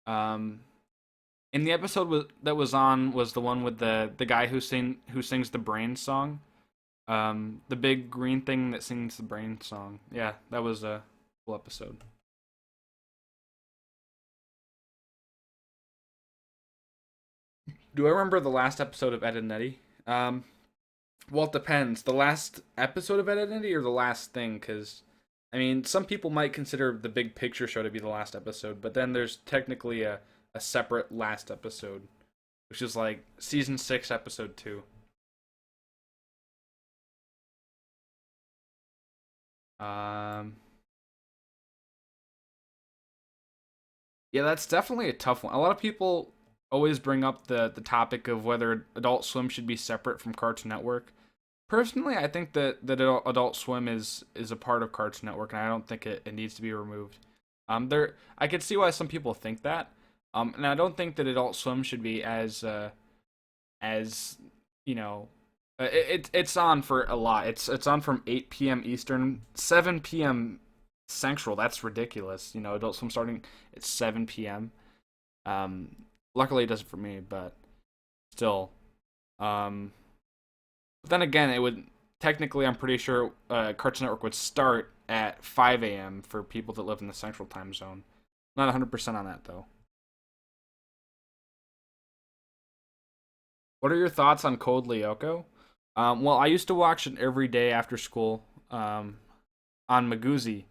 Um, and the episode that was on was the one with the guy who sings the Brain song. The big green thing that sings the Brain song. Yeah, that was a cool episode. Do I remember the last episode of Ed and Eddie? Well, it depends. The last episode of Ed and Eddie or the last thing? Because, I mean, some people might consider the Big Picture show to be the last episode, but then there's technically a separate last episode, which is like season 6, episode 2. Um, yeah, that's definitely a tough one. A lot of people always bring up the topic of whether Adult Swim should be separate from Cartoon Network. Personally, I think that Adult Swim is a part of Cartoon Network, and I don't think it needs to be removed. I could see why some people think that. And I don't think that Adult Swim should be as you know, it's on for a lot. It's on from 8 p.m. Eastern, 7 p.m. Central. That's ridiculous. Adult Swim starting at 7 p.m. Um, Luckily it doesn't for me, but still. But then again, it would technically, I'm pretty sure, Cartoon Network would start at 5 a.m. for people that live in the Central Time Zone. Not 100% on that though. What are your thoughts on Cold Lyoko? Well, I used to watch it every day after school on Magoozy.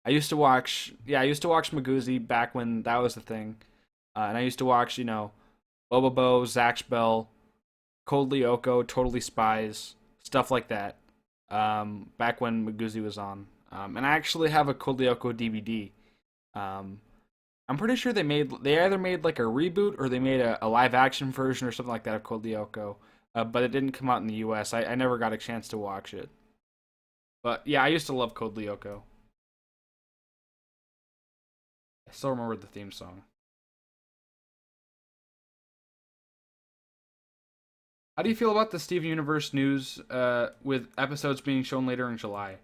I used to watch Magoozy back when that was the thing. And I used to watch, Bobobo, Zatch Bell, Cold Lyoko, Totally Spies, stuff like that. Back when Magoozy was on. And I actually have a Cold Lyoko DVD. Um, I'm pretty sure they either made like a reboot or they made a live action version or something like that of Code Lyoko. But it didn't come out in the US. I never got a chance to watch it. But yeah, I used to love Code Lyoko. I still remember the theme song. How do you feel about the Steven Universe news with episodes being shown later in July?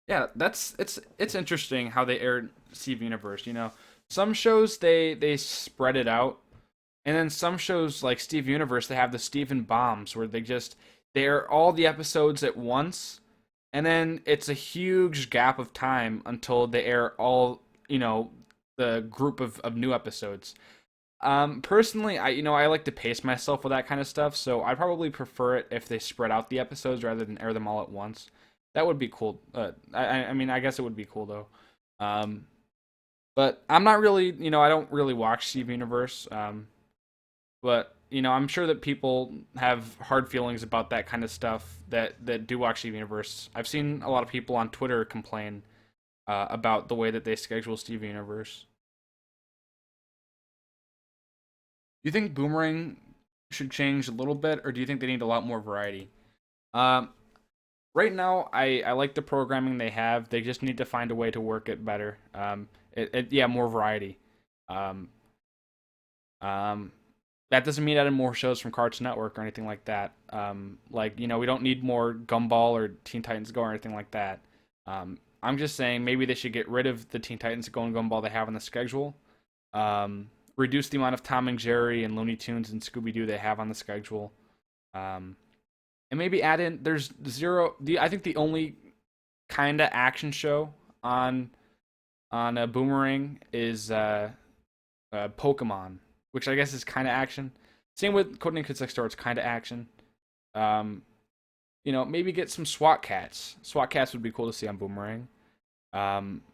Yeah, it's interesting how they aired Steven Universe. Some shows they spread it out. And then some shows like Steve Universe, they have the Steven Bombs where they air all the episodes at once, and then it's a huge gap of time until they air all the group of new episodes. Personally, I like to pace myself with that kind of stuff, so I probably prefer it if they spread out the episodes rather than air them all at once. That would be cool. I mean, I guess it would be cool though. Um, but I'm not really, I don't really watch Steve Universe. But I'm sure that people have hard feelings about that kind of stuff that do watch Steve Universe. I've seen a lot of people on Twitter complain about the way that they schedule Steve Universe. Do you think Boomerang should change a little bit, or do you think they need a lot more variety? Um, right now, I like the programming they have. They just need to find a way to work it better. Yeah, more variety. Um, um, that doesn't mean adding more shows from Cartoon Network or anything like that. Like we don't need more Gumball or Teen Titans Go or anything like that. I'm just saying maybe they should get rid of the Teen Titans Go and Gumball they have on the schedule. Reduce the amount of Tom and Jerry and Looney Tunes and Scooby Doo they have on the schedule. Um, and maybe add in there's zero. I think the only kind of action show on a Boomerang is Pokemon, which I guess is kind of action. Same with Codename Kid Next Door, it's kind of action. Um, maybe get some SWAT cats. SWAT cats would be cool to see on Boomerang.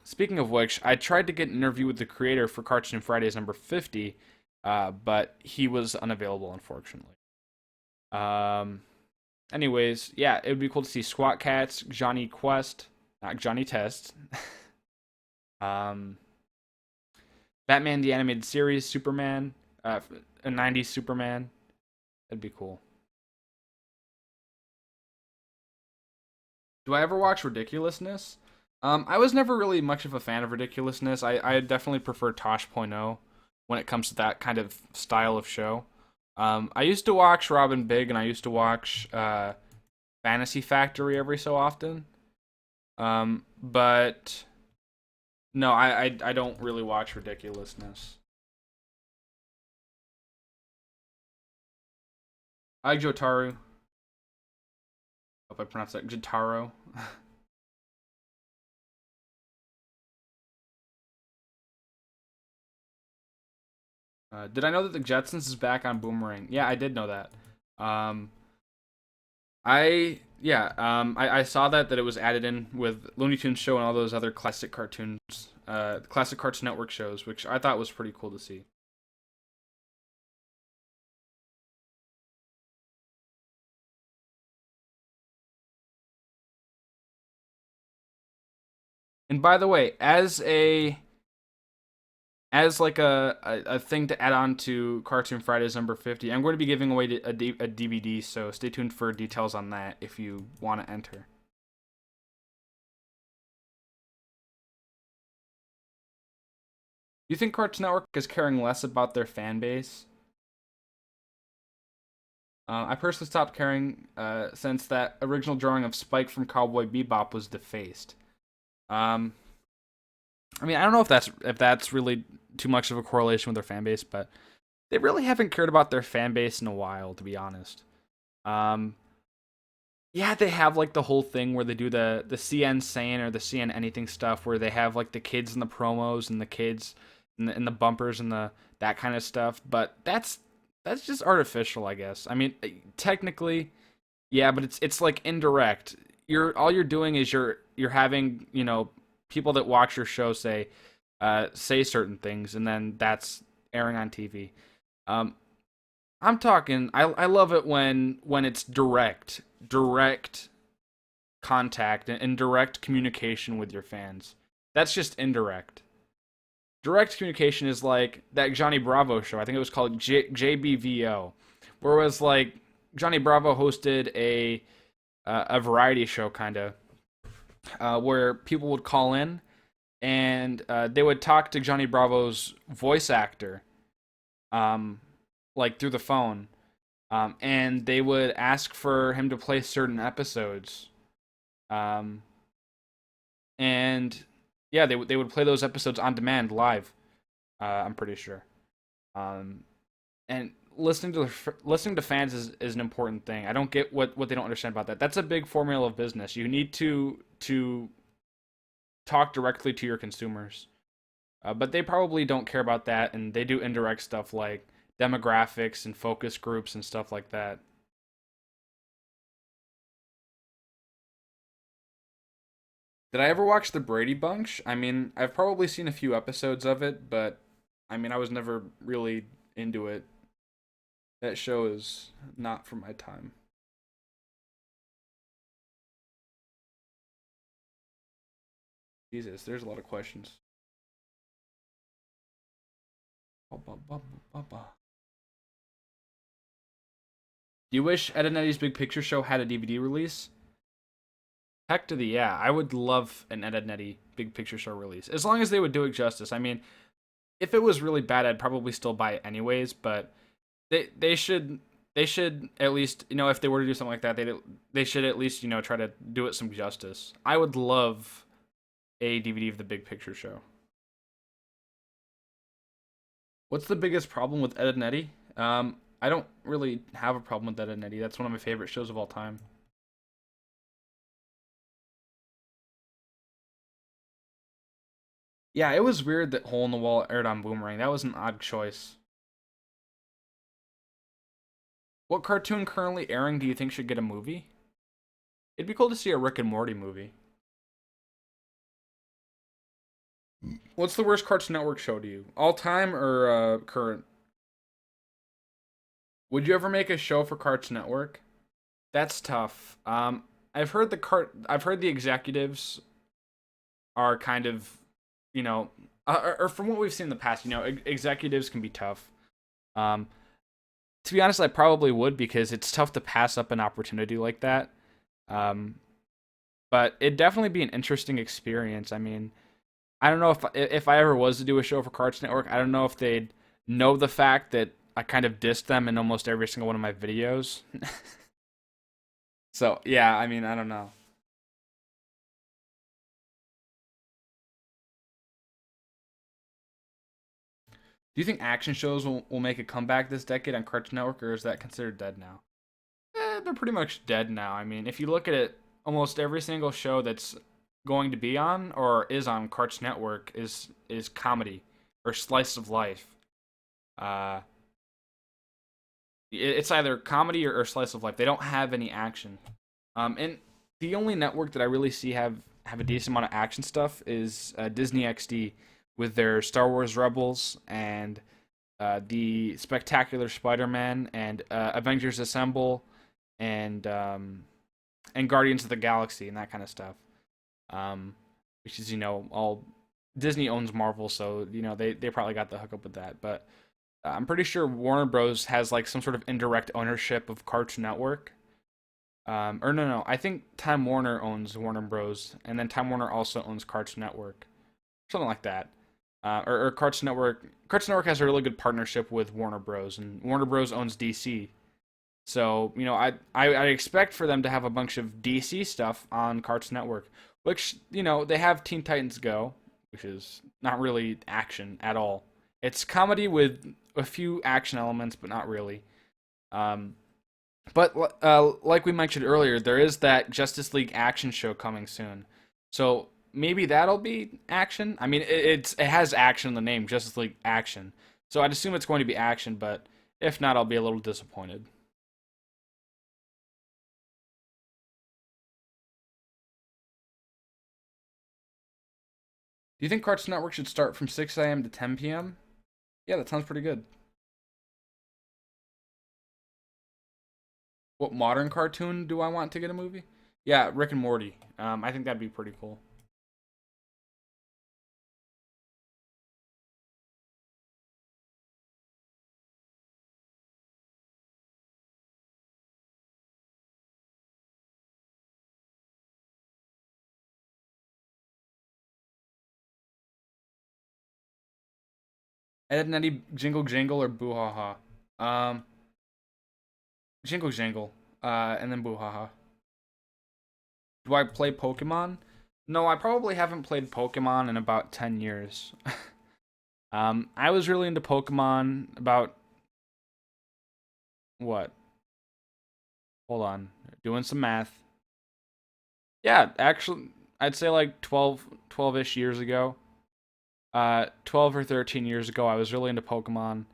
Speaking of which, I tried to get an interview with the creator for Cartoon Fridays number 50, but he was unavailable, unfortunately. Um, anyways, yeah, it would be cool to see SWAT cats, Johnny Quest, not Johnny Test. um, Batman the Animated Series, Superman, a 90s Superman. That'd be cool. Do I ever watch Ridiculousness? I was never really much of a fan of Ridiculousness. I definitely prefer Tosh.0 when it comes to that kind of style of show. I used to watch Robin Big and I used to watch Fantasy Factory every so often. But no, I don't really watch Ridiculousness. I like Jotaro. Hope I pronounced that Jotaro. Did I know that the Jetsons is back on Boomerang? Yeah, I did know that. Um, I saw that it was added in with Looney Tunes show and all those other classic cartoons, classic Cartoon Network shows, which I thought was pretty cool to see. And by the way, as like a thing to add on to Cartoon Fridays number 50, I'm going to be giving away a DVD, so stay tuned for details on that if you want to enter. Do you think Cartoon Network is caring less about their fan base? I personally stopped caring since that original drawing of Spike from Cowboy Bebop was defaced. Um, I mean, I don't know if that's really too much of a correlation with their fan base, but they really haven't cared about their fan base in a while, to be honest. Um, yeah, they have like the whole thing where they do the CN saying or the CN anything stuff, where they have like the kids in the promos and the kids and the bumpers and the that kind of stuff. But that's just artificial, I guess. I mean, technically, yeah, but it's like indirect. You're doing is you're having people that watch your show say certain things, and then that's airing on TV. Um, I'm talking. I love it when it's direct contact and direct communication with your fans. That's just indirect. Direct communication is like that Johnny Bravo show. I think it was called JBVO, where it was like Johnny Bravo hosted a variety show kind of where people would call in and they would talk to Johnny Bravo's voice actor, um, like through the phone, and they would ask for him to play certain episodes, um, and yeah, they would play those episodes on demand live. I'm pretty sure. Um, and listening to fans is an important thing. I don't get what they don't understand about that. That's a big formula of business. You need to talk directly to your consumers. But they probably don't care about that, and they do indirect stuff like demographics and focus groups and stuff like that. Did I ever watch the Brady Bunch? I mean, I've probably seen a few episodes of it, but I mean, I was never really into it. That show is not from my time. Jesus, there's a lot of questions. Ba, ba, ba, ba, ba. Do you wish Ed and Eddie's Big Picture Show had a DVD release? Heck to the yeah. I would love an Ed and Eddie Big Picture Show release. As long as they would do it justice. I mean, if it was really bad, I'd probably still buy it anyways, but they should at least, if they were to do something like that, they should at least, try to do it some justice. I would love a DVD of the Big Picture Show. What's the biggest problem with Ed and Eddie? I don't really have a problem with Ed and Eddie. That's one of my favorite shows of all time. Yeah, it was weird that Hole in the Wall aired on Boomerang. That was an odd choice. What cartoon currently airing do you think should get a movie? It'd be cool to see a Rick and Morty movie. What's the worst Cartoon Network show to you? All time or current? Would you ever make a show for Cartoon Network? That's tough. I've heard the executives are kind of, you know, or from what we've seen in the past, executives can be tough. Um, to be honest, I probably would because it's tough to pass up an opportunity like that. Um, but it'd definitely be an interesting experience. I mean, I don't know if I ever was to do a show for Cartoon Network, I don't know if they'd know the fact that I kind of dissed them in almost every single one of my videos. So yeah, I mean, I don't know. Do you think action shows will make a comeback this decade on Cartoon Network, or is that considered dead now? They're pretty much dead now. I mean, if you look at it, almost every single show that's going to be on or is on Cartoon Network is comedy or slice of life. Uh, it's either comedy or slice of life. They don't have any action. And the only network that I really see have a decent amount of action stuff is Disney XD with their Star Wars Rebels and the Spectacular Spider-Man and Avengers Assemble and Guardians of the Galaxy and that kind of stuff. Um, which is all Disney owns Marvel, so they probably got the hookup with that. But I'm pretty sure Warner Bros has like some sort of indirect ownership of Cartoon Network. Or no, I think Time Warner owns Warner Bros. And then Time Warner also owns Cartoon Network, something like that. Or Cartoon Network. Cartoon Network has a really good partnership with Warner Bros. And Warner Bros. Owns DC. So I expect for them to have a bunch of DC stuff on Cartoon Network, which they have Teen Titans Go, which is not really action at all. It's comedy with a few action elements, but not really. Um, but like we mentioned earlier, there is that Justice League action show coming soon. So maybe that'll be action. I mean, it has action in the name, Justice League Action. So I'd assume it's going to be action, but if not, I'll be a little disappointed. Do you think Cartoon Network should start from 6 a.m. to 10 p.m.? Yeah, that sounds pretty good. What modern cartoon do I want to get a movie? Yeah, Rick and Morty. I think that'd be pretty cool. Ed and Eddie Jingle Jangle or Boo Ha Ha? Jingle Jangle. And then Boo Ha Ha. Do I play Pokemon? No, I probably haven't played Pokemon in about 10 years. I was really into Pokemon about what? Hold on. Doing some math. Yeah, actually, I'd say like 12-ish years ago. 12 or 13 years ago, I was really into Pokemon.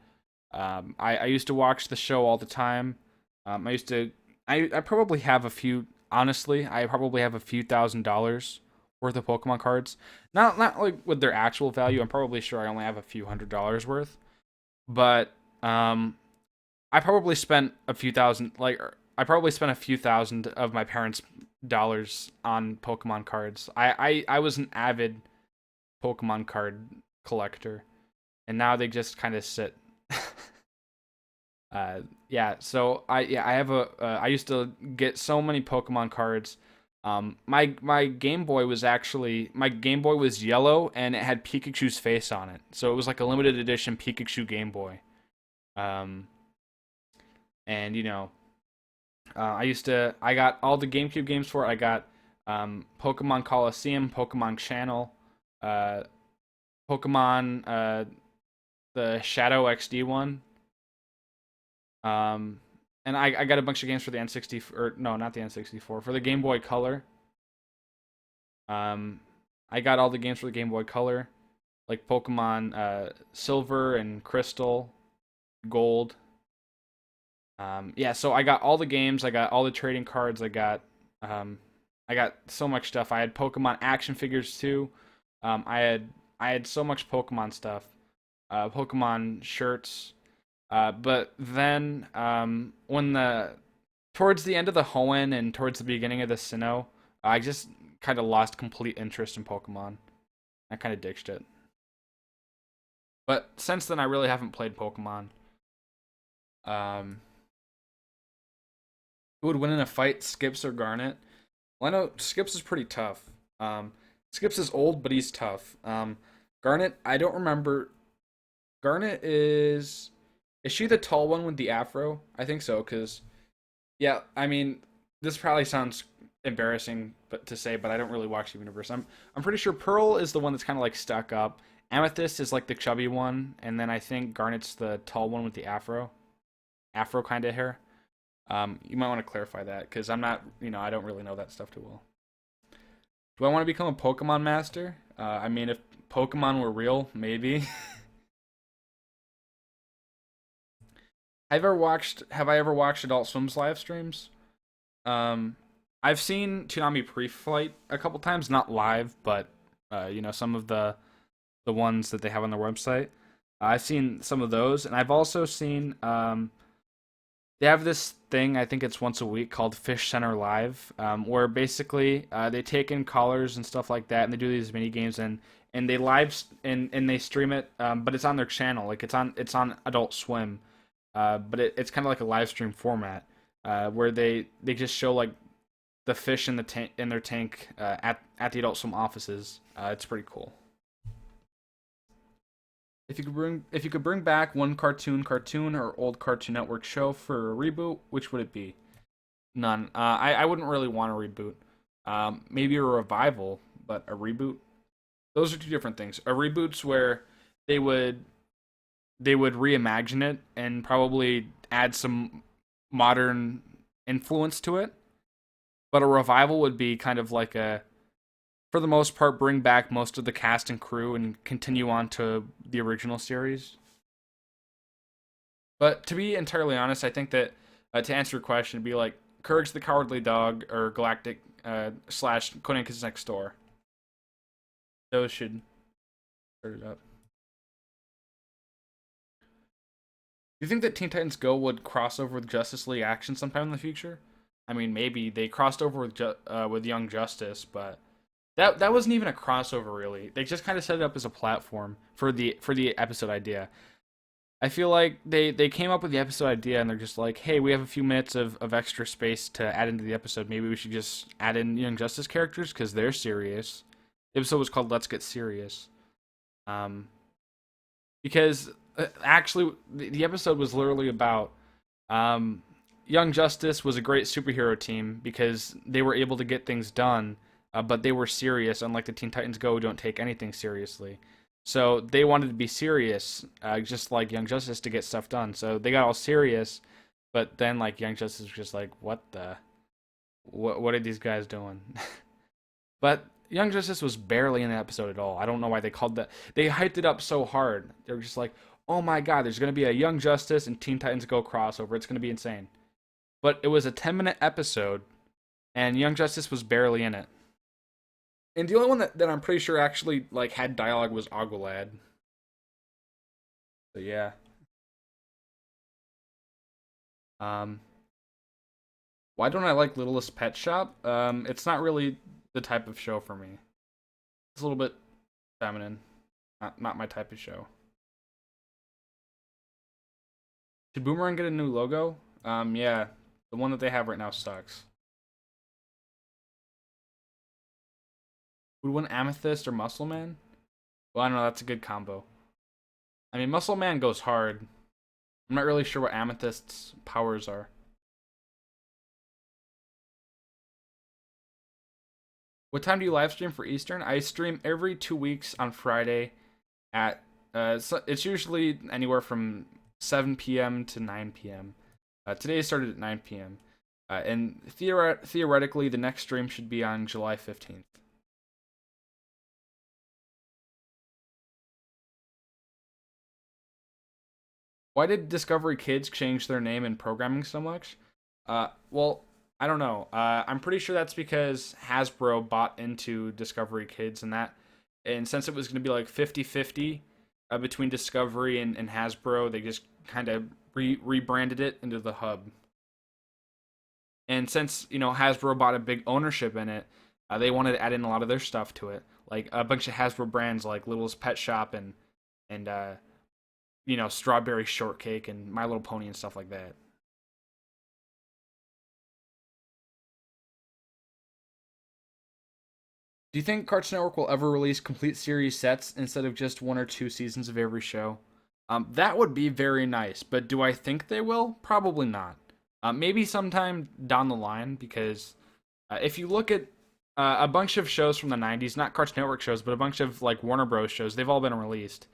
I used to watch the show all the time. I used to. I probably have a few. Honestly, I probably have a few $1,000 worth of Pokemon cards. Not like with their actual value. I'm probably sure I only have a few $100s worth, but I probably spent a few thousand. Like I probably spent a few thousand of my parents' dollars on Pokemon cards. I was an avid Pokemon card collector, and now they just kind of sit. Yeah, so I have a I used to get so many Pokemon cards. My Game Boy was actually my Game Boy was yellow and it had Pikachu's face on it, so it was like a limited edition Pikachu Game Boy. Um, and I got all the GameCube games for it. I got Pokemon Coliseum, Pokemon Channel, uh, Pokemon the Shadow XD one. Um, and I got a bunch of games for the N60 or no, not the N64 for the Game Boy Color. Um, I got all the games for the Game Boy Color, like Pokemon Silver and Crystal, Gold. Yeah, so I got all the games. I got all the trading cards. Um, I got so much stuff. I had Pokemon action figures too. Um, I had I had so much Pokemon stuff, Pokemon shirts. But then when the towards the end of the Hoenn and towards the beginning of the Sinnoh, I just kind of lost complete interest in Pokemon. I kind of ditched it. But since then, I really haven't played Pokemon. Um, who would win in a fight, Skips or Garnet? Well, I know Skips is pretty tough. Skips is old, but he's tough. Garnet, I don't remember. Garnet is she the tall one with the afro? I think so, cause yeah, I mean, this probably sounds embarrassing, but to say, but I don't really watch the universe. I'm pretty sure Pearl is the one that's kind of like stuck up. Amethyst is like the chubby one, and then I think Garnet's the tall one with the afro kind of hair. You might want to clarify that because I'm not, I don't really know that stuff too well. Do I want to become a Pokemon master? I mean, if Pokemon were real, maybe. Have I ever watched Adult Swim's live streams? Um, I've seen Toonami Pre-Flight a couple times, not live, but some of the ones that they have on their website. I've seen some of those, and I've also seen they have this thing. I think it's once a week called Fish Center Live, where basically they take in callers and stuff like that, and they do these mini games and they and they stream it, but it's on their channel. Like it's on Adult Swim, but it's kind of like a live stream format where they just show like the fish in the tank in their tank at the Adult Swim offices. It's pretty cool. If you could bring back one cartoon or old Cartoon Network show for a reboot, which would it be? None. I wouldn't really want a reboot. Maybe a revival, but a reboot. Those are two different things. A reboot's where they would they would reimagine it and probably add some modern influence to it. But a revival would be kind of like for the most part, bring back most of the cast and crew and continue on to the original series. But to be entirely honest, I think that to answer your question, it'd be like Courage the Cowardly Dog or Galactic slash Codena's Next Door. Those should start it up. Do you think that Teen Titans Go would cross over with Justice League Action sometime in the future? I mean, maybe they crossed over with Young Justice, but that wasn't even a crossover really. They just kind of set it up as a platform for the episode idea. I feel like they came up with the episode idea and they're just like, hey, we have a few minutes of extra space to add into the episode. Maybe we should just add in Young Justice characters because they're serious. The episode was called Let's Get Serious. Um, because actually, the episode was literally about um, Young Justice was a great superhero team because they were able to get things done, but they were serious, unlike the Teen Titans Go, who don't take anything seriously. So they wanted to be serious, just like Young Justice, to get stuff done. So they got all serious, but then like Young Justice was just like, what are these guys doing? But Young Justice was barely in the episode at all. I don't know why they called that. They hyped it up so hard. They were just like, oh my god, there's gonna be a Young Justice and Teen Titans Go crossover. It's gonna be insane. But it was a 10-minute episode, and Young Justice was barely in it. And the only one that I'm pretty sure actually like had dialogue was Agolad. So yeah. Um, why don't I like Littlest Pet Shop? It's not really the type of show for me. It's a little bit feminine. Not my type of show. Should Boomerang get a new logo? Yeah. The one that they have right now sucks. Would win Amethyst or Muscle Man? Well, I don't know. That's a good combo. I mean, Muscle Man goes hard. I'm not really sure what Amethyst's powers are. What time do you live stream for Eastern? I stream every 2 weeks on Friday at it's usually anywhere from 7 p.m. to 9 p.m. Today started at 9 p.m. And theoretically, the next stream should be on July 15th. Why did Discovery Kids change their name in programming so much? Well, I don't know. I'm pretty sure that's because Hasbro bought into Discovery Kids and since it was going to be like 50-50 between Discovery and Hasbro, they just kind of rebranded it into the hub. And since, Hasbro bought a big ownership in it, they wanted to add in a lot of their stuff to it. Like a bunch of Hasbro brands like Littlest Pet Shop and Strawberry Shortcake and My Little Pony and stuff like that. Do you think Cartoon Network will ever release complete series sets instead of just 1 or 2 seasons of every show? That would be very nice, but do I think they will? Probably not. Maybe sometime down the line, because if you look at a bunch of shows from the 90s, not Cartoon Network shows, but a bunch of like Warner Bros. Shows, they've all been released.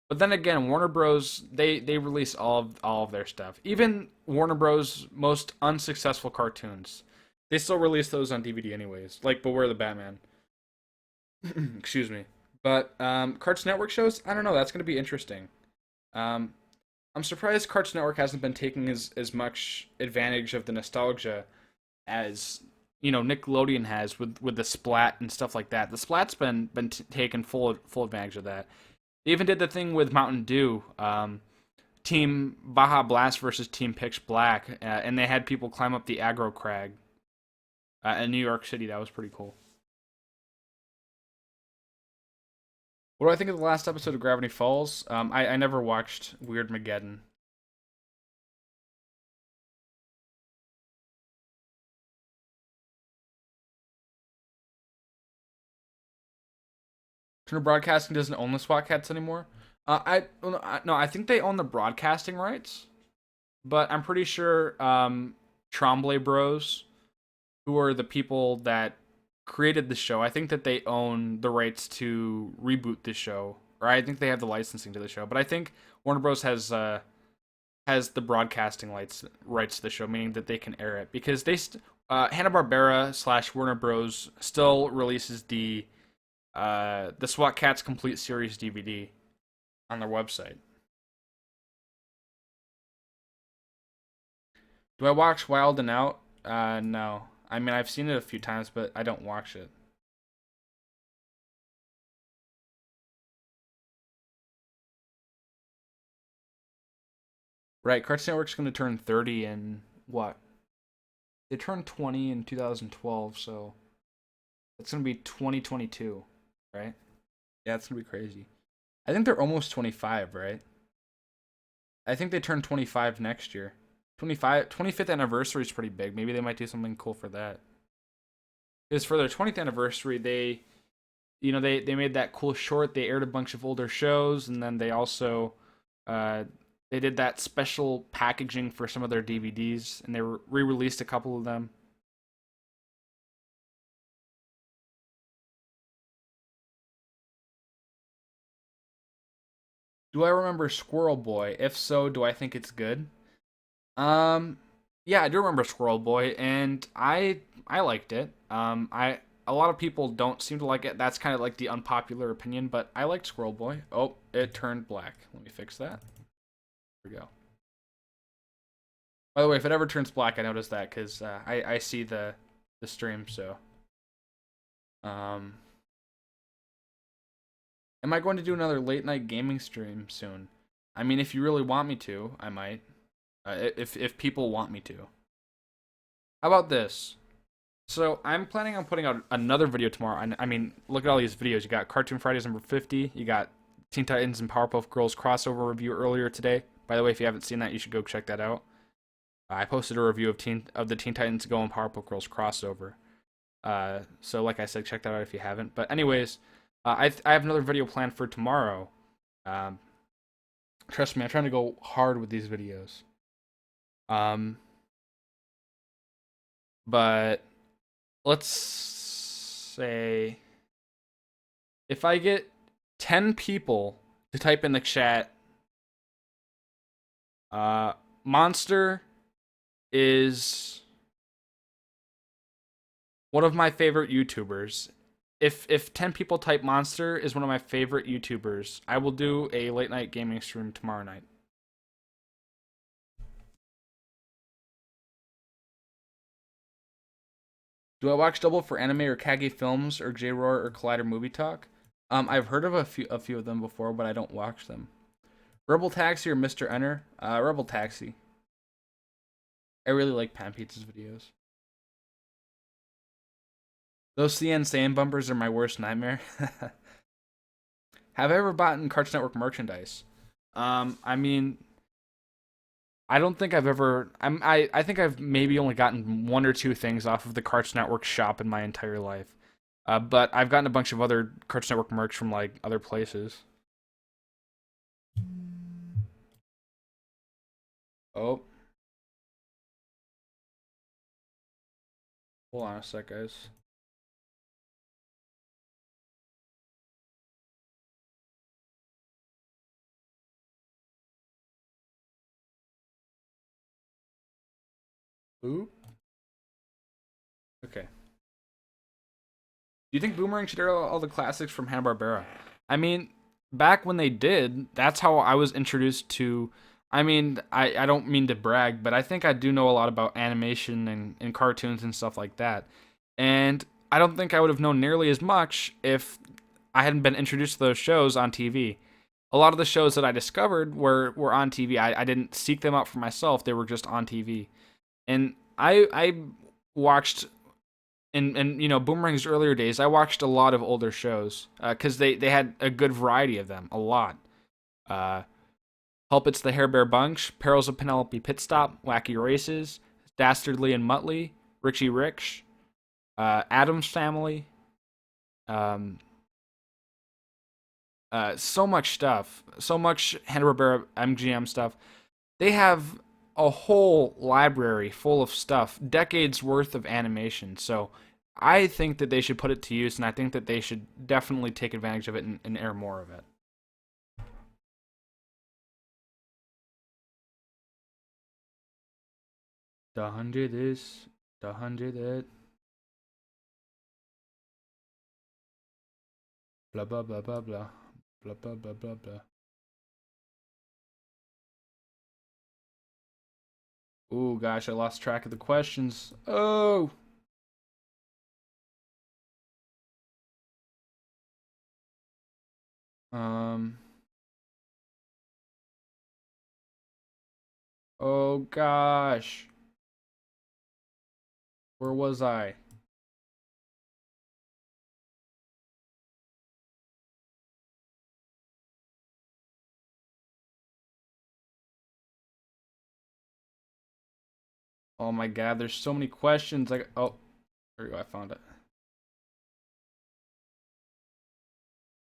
But then again, Warner Bros. They release all of their stuff. Even Warner Bros. Most unsuccessful cartoons, they still release those on DVD anyways. Like Beware the Batman. Excuse me. But Cartoon Network shows, I don't know. That's going to be interesting. Um, I'm surprised Cartoon Network hasn't been taking as much advantage of the nostalgia as Nickelodeon has with the Splat and stuff like that. The Splat's been taking full advantage of that. They even did the thing with Mountain Dew, Team Baja Blast versus Team Pitch Black, and they had people climb up the aggro crag in New York City. That was pretty cool. What do I think of the last episode of Gravity Falls? I never watched Weird Mageddon. Turner Broadcasting doesn't own the SWAT Cats anymore. No, I think they own the broadcasting rights, but I'm pretty sure Trombley Bros, who are the people that created the show, I think that they own the rights to reboot the show, or I think they have the licensing to the show. But I think Warner Bros has the broadcasting rights to the show, meaning that they can air it because Hanna Barbera / Warner Bros still releases the SWAT Cats complete series DVD on their website. Do I watch Wild and Out? No. I mean, I've seen it a few times, but I don't watch it. Right, Cartoon Network's going to turn 30 in what? They turned 20 in 2012, so it's going to be 2022, right? Yeah, it's going to be crazy. I think they're almost 25, right? I think they turn 25 next year. 25th anniversary is pretty big. Maybe they might do something cool for that. Because for their 20th anniversary, they made that cool short. They aired a bunch of older shows, and then they also uh, they did that special packaging for some of their DVDs, and they re-released a couple of them. Do I remember Squirrel Boy? If so, do I think it's good? Um, yeah, I do remember Squirrel Boy, and I liked it. I A lot of people don't seem to like it. That's kind of like the unpopular opinion, but I liked Squirrel Boy. Oh, it turned black. Let me fix that. There we go. By the way, if it ever turns black, I noticed that because I see the stream. So, um, Am I going to do another late night gaming stream soon? I mean, if you really want me to, I might. If people want me to. How about this? So I'm planning on putting out another video tomorrow. I mean, look at all these videos. You got Cartoon Fridays number 50. You got Teen Titans and Powerpuff Girls crossover review earlier today. By the way, if you haven't seen that, you should go check that out. I posted a review of the Teen Titans Go and Powerpuff Girls crossover. So like I said, check that out if you haven't. But anyways, I have another video planned for tomorrow. Trust me, I'm trying to go hard with these videos. But let's say if I get 10 people to type in the chat, Monster is one of my favorite YouTubers. If 10 people type Monster is one of my favorite YouTubers, I will do a late night gaming stream tomorrow night. Do I watch double for anime or Kage Films or J-Roar or Collider Movie Talk? I've heard of a few of them before, but I don't watch them. Rebel Taxi or Mr. Enter? Rebel Taxi. I really like Pan Pizza's videos. Those CN Saiyan bumpers are my worst nightmare. Have I ever bought Cartoon Network merchandise? I mean, I don't think I've ever. I think I've maybe only gotten one or two things off of the Cartoon Network shop in my entire life. But I've gotten a bunch of other Cartoon Network merch from like other places. Oh. Hold on a sec, guys. Ooh. Okay. Do you think Boomerang should air all the classics from Hanna-Barbera? I mean, back when they did, that's how I was introduced to. I mean, I don't mean to brag, but I think I do know a lot about animation and cartoons and stuff like that. And I don't think I would have known nearly as much if I hadn't been introduced to those shows on TV. A lot of the shows that I discovered were on TV. I didn't seek them out for myself, they were just on TV. And I watched in you know Boomerang's earlier days. I watched a lot of older shows because they had a good variety of them, a lot. Help It's the Hair Bear Bunch, Perils of Penelope Pitstop, Wacky Races, Dastardly and Muttley, Richie Rich, Adam's Family. Um, so much stuff, so much Hanna-Barbera MGM stuff. They have a whole library full of stuff, decades worth of animation. So I think that they should put it to use, and I think that they should definitely take advantage of it and air more of it. The hundred this, the hundred that, blah blah blah blah blah, blah blah blah blah blah. Oh gosh, I lost track of the questions. Oh. Um. Oh gosh. Where was I? Oh my god, there's so many questions. Like, oh, there we go. I found it.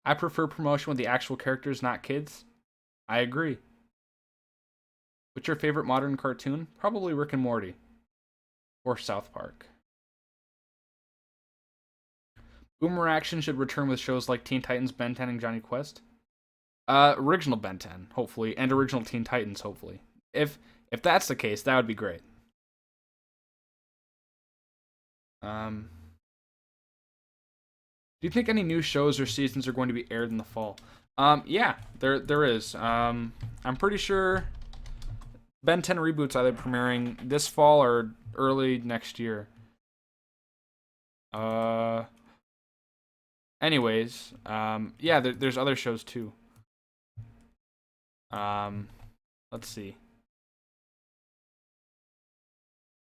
I prefer promotion with the actual characters, not kids. I agree. What's your favorite modern cartoon? Probably Rick and Morty or South Park. Boomer Action should return with shows like Teen Titans, Ben 10, and Johnny Quest. Original Ben 10, hopefully, and original Teen Titans, hopefully. If that's the case, that would be great. Do you think any new shows or seasons are going to be aired in the fall? Yeah, there is. I'm pretty sure Ben 10 reboot's either premiering this fall or early next year. Anyways, yeah, there's other shows too. Um, let's see.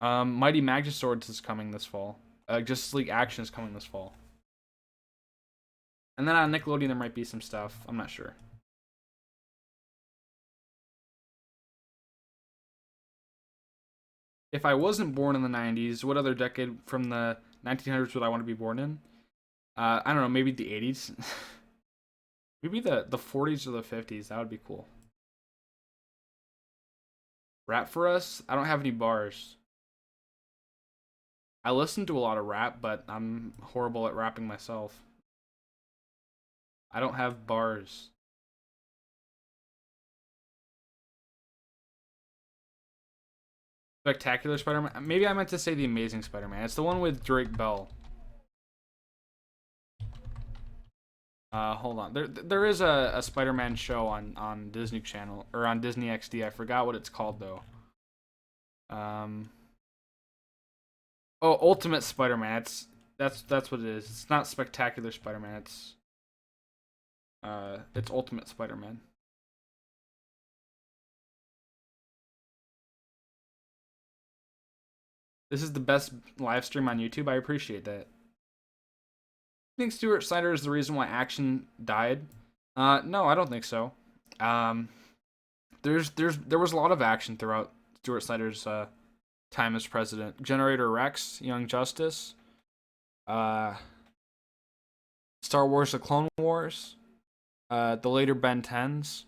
Mighty Magiswords is coming this fall. Justice League Action is coming this fall. And then on Nickelodeon there might be some stuff. I'm not sure. If I wasn't born in the 90s, what other decade from the 1900s would I want to be born in? I don't know, maybe the 80s. Maybe the 40s or the 50s. That would be cool. Rap for us? I don't have any bars. I listen to a lot of rap, but I'm horrible at rapping myself. I don't have bars. Spectacular Spider-Man? Maybe I meant to say The Amazing Spider-Man. It's the one with Drake Bell. Hold on. There is a Spider-Man show on Disney Channel or on Disney XD. I forgot what it's called though. Oh, Ultimate Spider-Man. That's what it is. It's not Spectacular Spider-Man. It's Ultimate Spider-Man. This is the best live stream on YouTube. I appreciate that. I think Stuart Snyder is the reason why Action died. No, I don't think so. Um, there was a lot of action throughout Stuart Snyder's time as president. Generator Rex, Young Justice, uh, Star Wars: The Clone Wars, the later Ben 10s,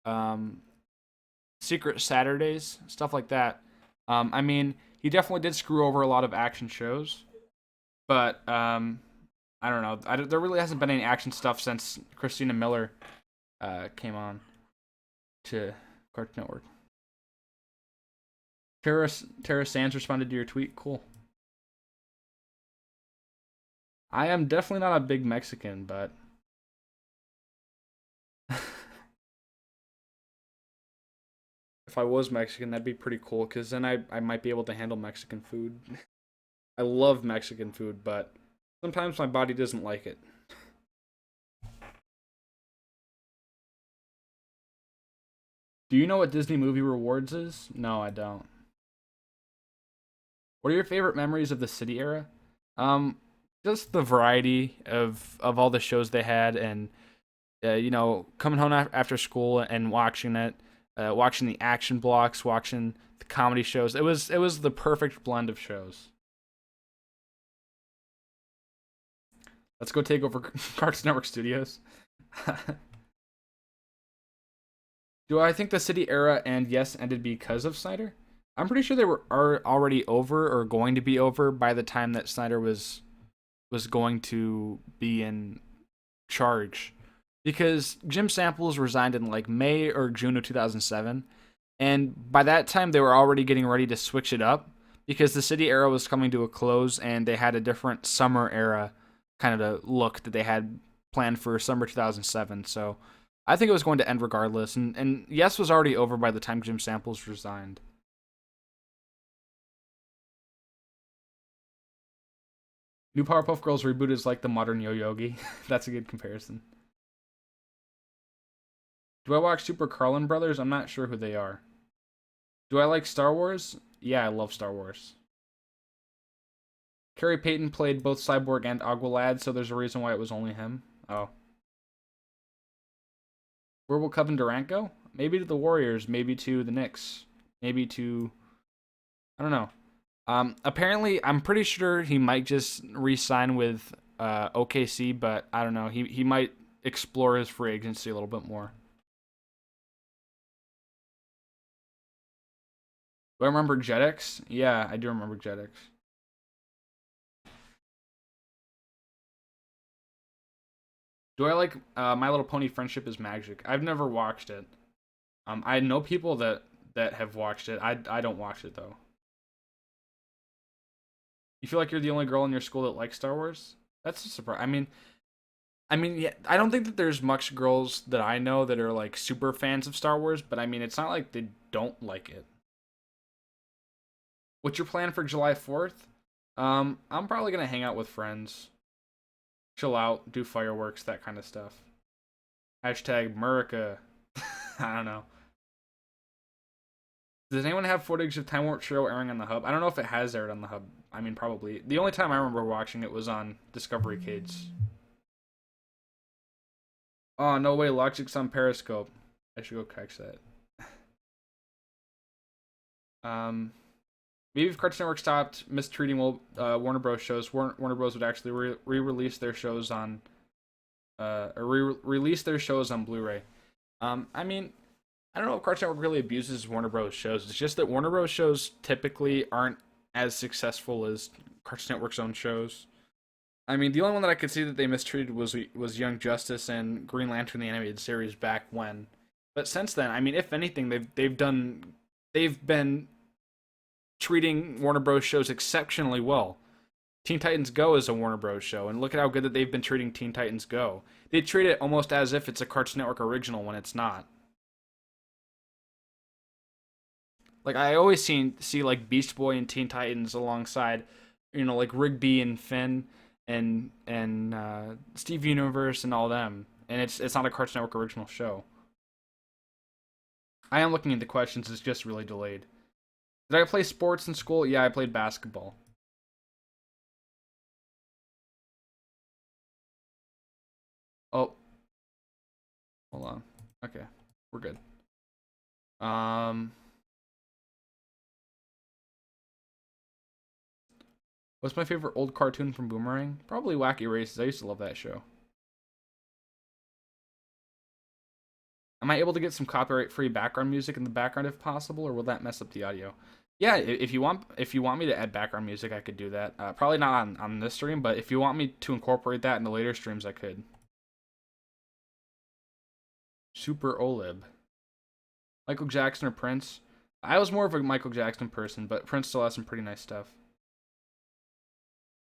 um, Secret Saturdays, stuff like that. I mean, he definitely did screw over a lot of action shows, but I don't know. There really hasn't been any action stuff since Christina Miller came on to Cartoon Network. Tara Sands responded to your tweet. Cool. I am definitely not a big Mexican, but if I was Mexican, that'd be pretty cool because then I might be able to handle Mexican food. I love Mexican food, but sometimes my body doesn't like it. Do you know what Disney Movie Rewards is? No, I don't. What are your favorite memories of the City era? Um, just the variety of all the shows they had, and coming home after school and watching it, watching the action blocks, watching the comedy shows. It was the perfect blend of shows. Let's go take over Cartoon Network Studios. Do I think the City era and Yes ended because of Snyder? I'm pretty sure they are already over or going to be over by the time that Snyder was going to be in charge, because Jim Samples resigned in like May or June of 2007, and by that time they were already getting ready to switch it up because the City era was coming to a close and they had a different summer era kind of look that they had planned for summer 2007. So I think it was going to end regardless, and Yes was already over by the time Jim Samples resigned. New Powerpuff Girls reboot is like the modern Yo Yogi. That's a good comparison. Do I watch Super Carlin Brothers? I'm not sure who they are. Do I like Star Wars? Yeah, I love Star Wars. Carrie Payton played both Cyborg and Aqualad, so there's a reason why it was only him. Oh. Where will Kevin Durant go? Maybe to the Warriors, maybe to the Knicks, maybe to, I don't know. Apparently, I'm pretty sure he might just re-sign with OKC, but I don't know. He might explore his free agency a little bit more. Do I remember Jetix? Yeah, I do remember Jetix. Do I like My Little Pony Friendship is Magic? I've never watched it. I know people that have watched it. I don't watch it though. You feel like you're the only girl in your school that likes Star Wars? That's a surprise. I mean, yeah, I don't think that there's much girls that I know that are like super fans of Star Wars, but I mean, it's not like they don't like it. What's your plan for July 4th? I'm probably gonna hang out with friends. chill out, do fireworks, that kind of stuff. Hashtag America. I don't know. Does anyone have footage of Time Warp Show airing on the Hub? I don't know if it has aired on the Hub. I mean, probably. The only time I remember watching it was on Discovery Kids. Oh, no way. Logic's on Periscope. I should go catch that. Maybe if Cartoon Network stopped mistreating Warner Bros. Shows, Warner Bros. Would actually re-release their shows on, or release their shows on Blu-ray. I mean, I don't know if Cartoon Network really abuses Warner Bros. Shows. It's just that Warner Bros. Shows typically aren't as successful as Cartoon Network's own shows. I mean, the only one that I could see that they mistreated was Young Justice and Green Lantern the animated series back when. But since then, I mean, if anything, they've been treating Warner Bros. Shows exceptionally well. Teen Titans Go is a Warner Bros. Show, and look at how good that they've been treating Teen Titans Go. They treat it almost as if it's a Cartoon Network original when it's not. Like I always see like Beast Boy and Teen Titans alongside, like Rigby and Finn and Steve Universe and all them, and it's not a Cartoon Network original show. I am looking into questions. It's just really delayed. Did I play sports in school? Yeah, I played basketball. Oh, hold on. Okay, we're good. Um, what's my favorite old cartoon from Boomerang? Probably Wacky Races. I used to love that show. Am I able to get some copyright-free background music in the background if possible, or will that mess up the audio? Yeah, if you want me to add background music, I could do that. Probably not on this stream, but if you want me to incorporate that in the later streams, I could. Super OLED. Michael Jackson or Prince? I was more of a Michael Jackson person, but Prince still has some pretty nice stuff.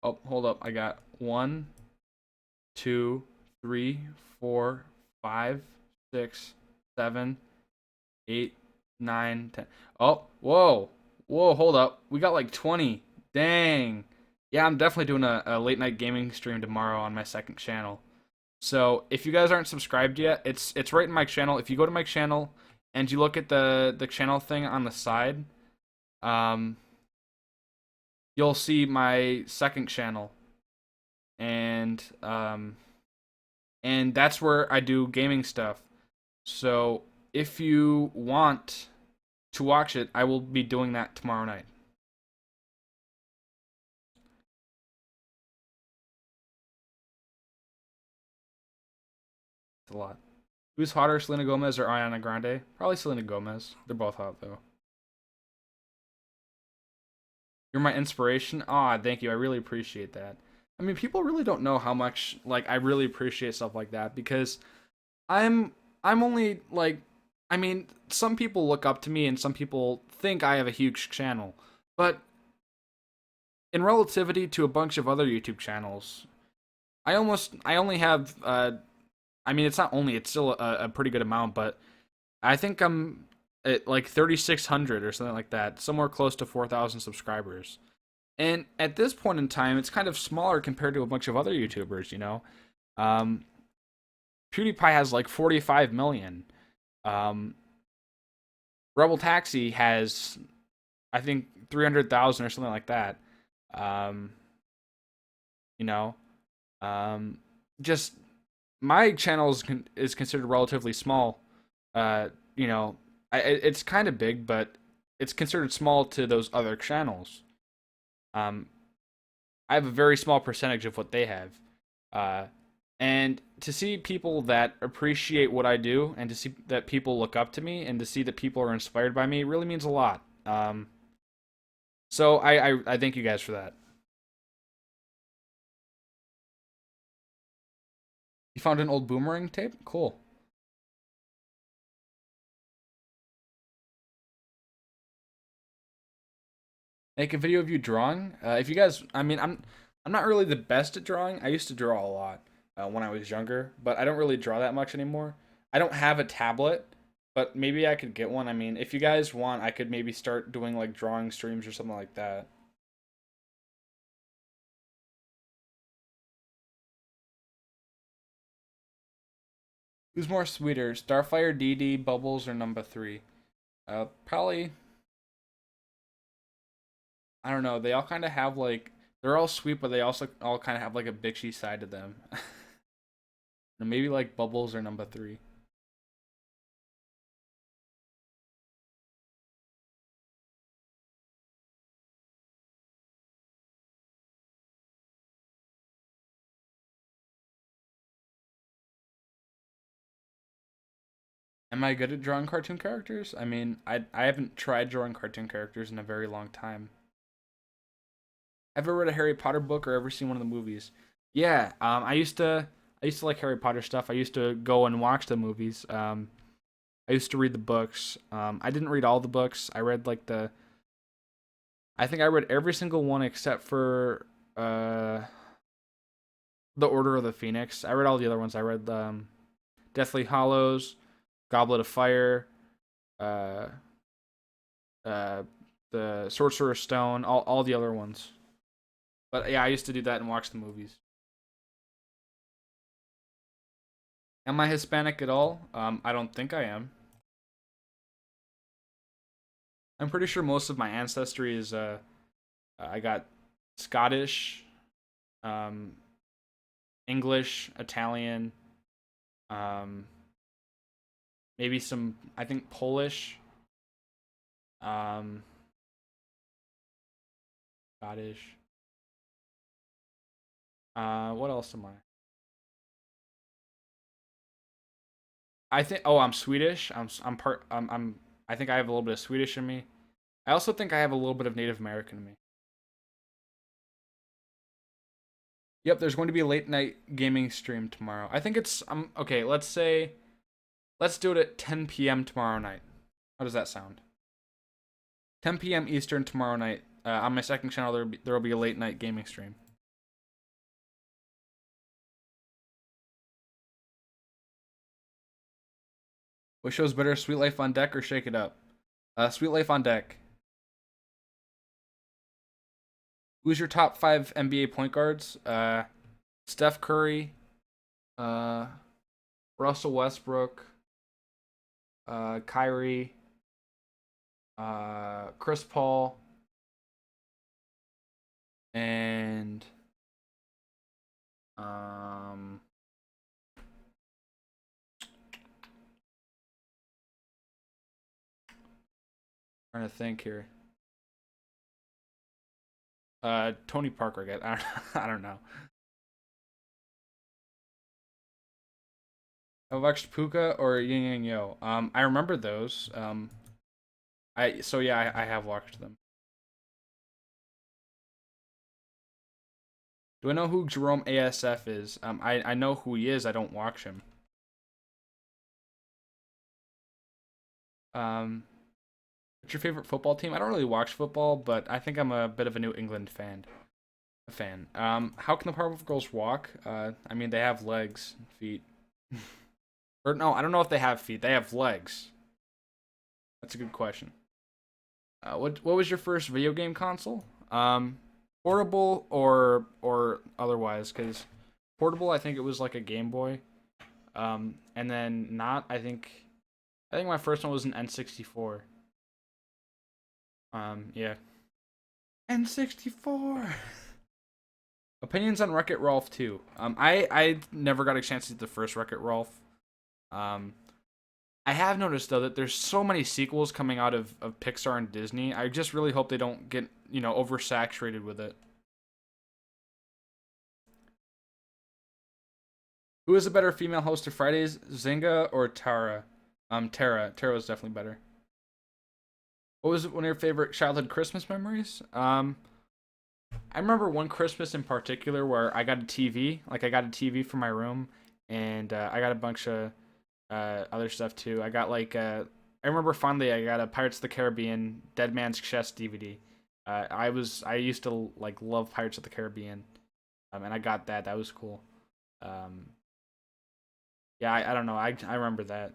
Oh, hold up. I got 1, 2, 3, 4, 5, 6, 7, 8, 9, 10. Oh, whoa. Whoa, hold up. We got like 20. Dang. Yeah, I'm definitely doing a late night gaming stream tomorrow on my second channel. So if you guys aren't subscribed yet, it's right in my channel. If you go to my channel and you look at the channel thing on the side, um, you'll see my second channel, and that's where I do gaming stuff. So if you want to watch it, I will be doing that tomorrow night. It's a lot. Who's hotter, Selena Gomez or Ariana Grande? Probably Selena Gomez. They're both hot though. You're my inspiration. Ah, thank you. I really appreciate that. I mean, people really don't know how much like I really appreciate stuff like that because I'm I'm only like I mean, some people look up to me and some people think I have a huge channel. But in relativity to a bunch of other YouTube channels, I only have I mean, it's not only, it's still a pretty good amount, but I think I'm at like 3,600 or something like that, somewhere close to 4,000 subscribers. And at this point in time, it's kind of smaller compared to a bunch of other YouTubers, you know? Um, PewDiePie has like 45 million. Um, Rebel Taxi has, I think, 300,000 or something like that. Um, you know, um, just my channel is considered relatively small. You know, it's kind of big, but it's considered small to those other channels. Um, I have a very small percentage of what they have. Uh, and to see people that appreciate what I do, and to see that people look up to me, and to see that people are inspired by me, really means a lot. So I thank you guys for that. You found an old Boomerang tape? Cool. Make a video of you drawing. If you guys, I mean, I'm not really the best at drawing. I used to draw a lot when I was younger, but I don't really draw that much anymore. I don't have a tablet, but maybe I could get one. I mean, if you guys want, I could maybe start doing like drawing streams or something like that. Who's more sweeter, Starfire, DD, Bubbles, or number three? Probably. I don't know. They all kind of have like they're all sweet, but they also all kind of have like a bitchy side to them. Maybe like Bubbles or number three. Am I good at drawing cartoon characters? I mean, I haven't tried drawing cartoon characters in a very long time. Ever read a Harry Potter book or ever seen one of the movies? Yeah, I used to like Harry Potter stuff. I used to go and watch the movies. I used to read the books. I didn't read all the books. I read like I think I read every single one except for the Order of the Phoenix. I read all the other ones. I read Deathly Hollows, Goblet of Fire, uh, uh, the Sorcerer's Stone, all the other ones. But yeah, I used to do that and watch the movies. Am I Hispanic at all? I don't think I am. I'm pretty sure most of my ancestry is I got Scottish, um, English, Italian, um, maybe some I think Polish, um, Scottish. What else am I? I think. Oh, I'm Swedish. I'm part. I think I have a little bit of Swedish in me. I also think I have a little bit of Native American in me. Yep, there's going to be a late night gaming stream tomorrow. I think it's okay. Let's do it at 10 p.m. tomorrow night. How does that sound? 10 p.m. Eastern tomorrow night. On my second channel, there will be a late night gaming stream. What show's better, Sweet Life on Deck or Shake It Up? Sweet Life on Deck. Who's your top five NBA point guards? Steph Curry, uh, Russell Westbrook, Kyrie, Chris Paul, and um, trying to think here. Tony Parker. I don't know. I watched Puka or Yin Yang Yo. I remember those. I have watched them. Do I know who Jerome ASF is? I know who he is. I don't watch him. Um, what's your favorite football team? I don't really watch football, but I think I'm a bit of a New England fan. A fan. How can the Powerpuff Girls walk? I mean they have legs, feet. Or no, I don't know if they have feet. They have legs. That's a good question. What was your first video game console? Portable or otherwise? Because portable, I think it was like a Game Boy. And then not. I think my first one was an N64. Yeah. N64. Opinions on Wreck-It Ralph 2. I never got a chance to see the first Wreck-It Ralph. Um, I have noticed though that there's so many sequels coming out of Pixar and Disney. I just really hope they don't get oversaturated with it. Who is a better female host of Fridays, Zynga or Tara? Tara. Tara was definitely better. What was one of your favorite childhood Christmas memories? I remember one Christmas in particular where I got a TV. Like I got a TV for my room, and I got a bunch of other stuff too. I got I remember fondly I got a Pirates of the Caribbean Dead Man's Chest DVD. I used to like love Pirates of the Caribbean, and I got that. That was cool. Um, yeah, I don't know. I remember that.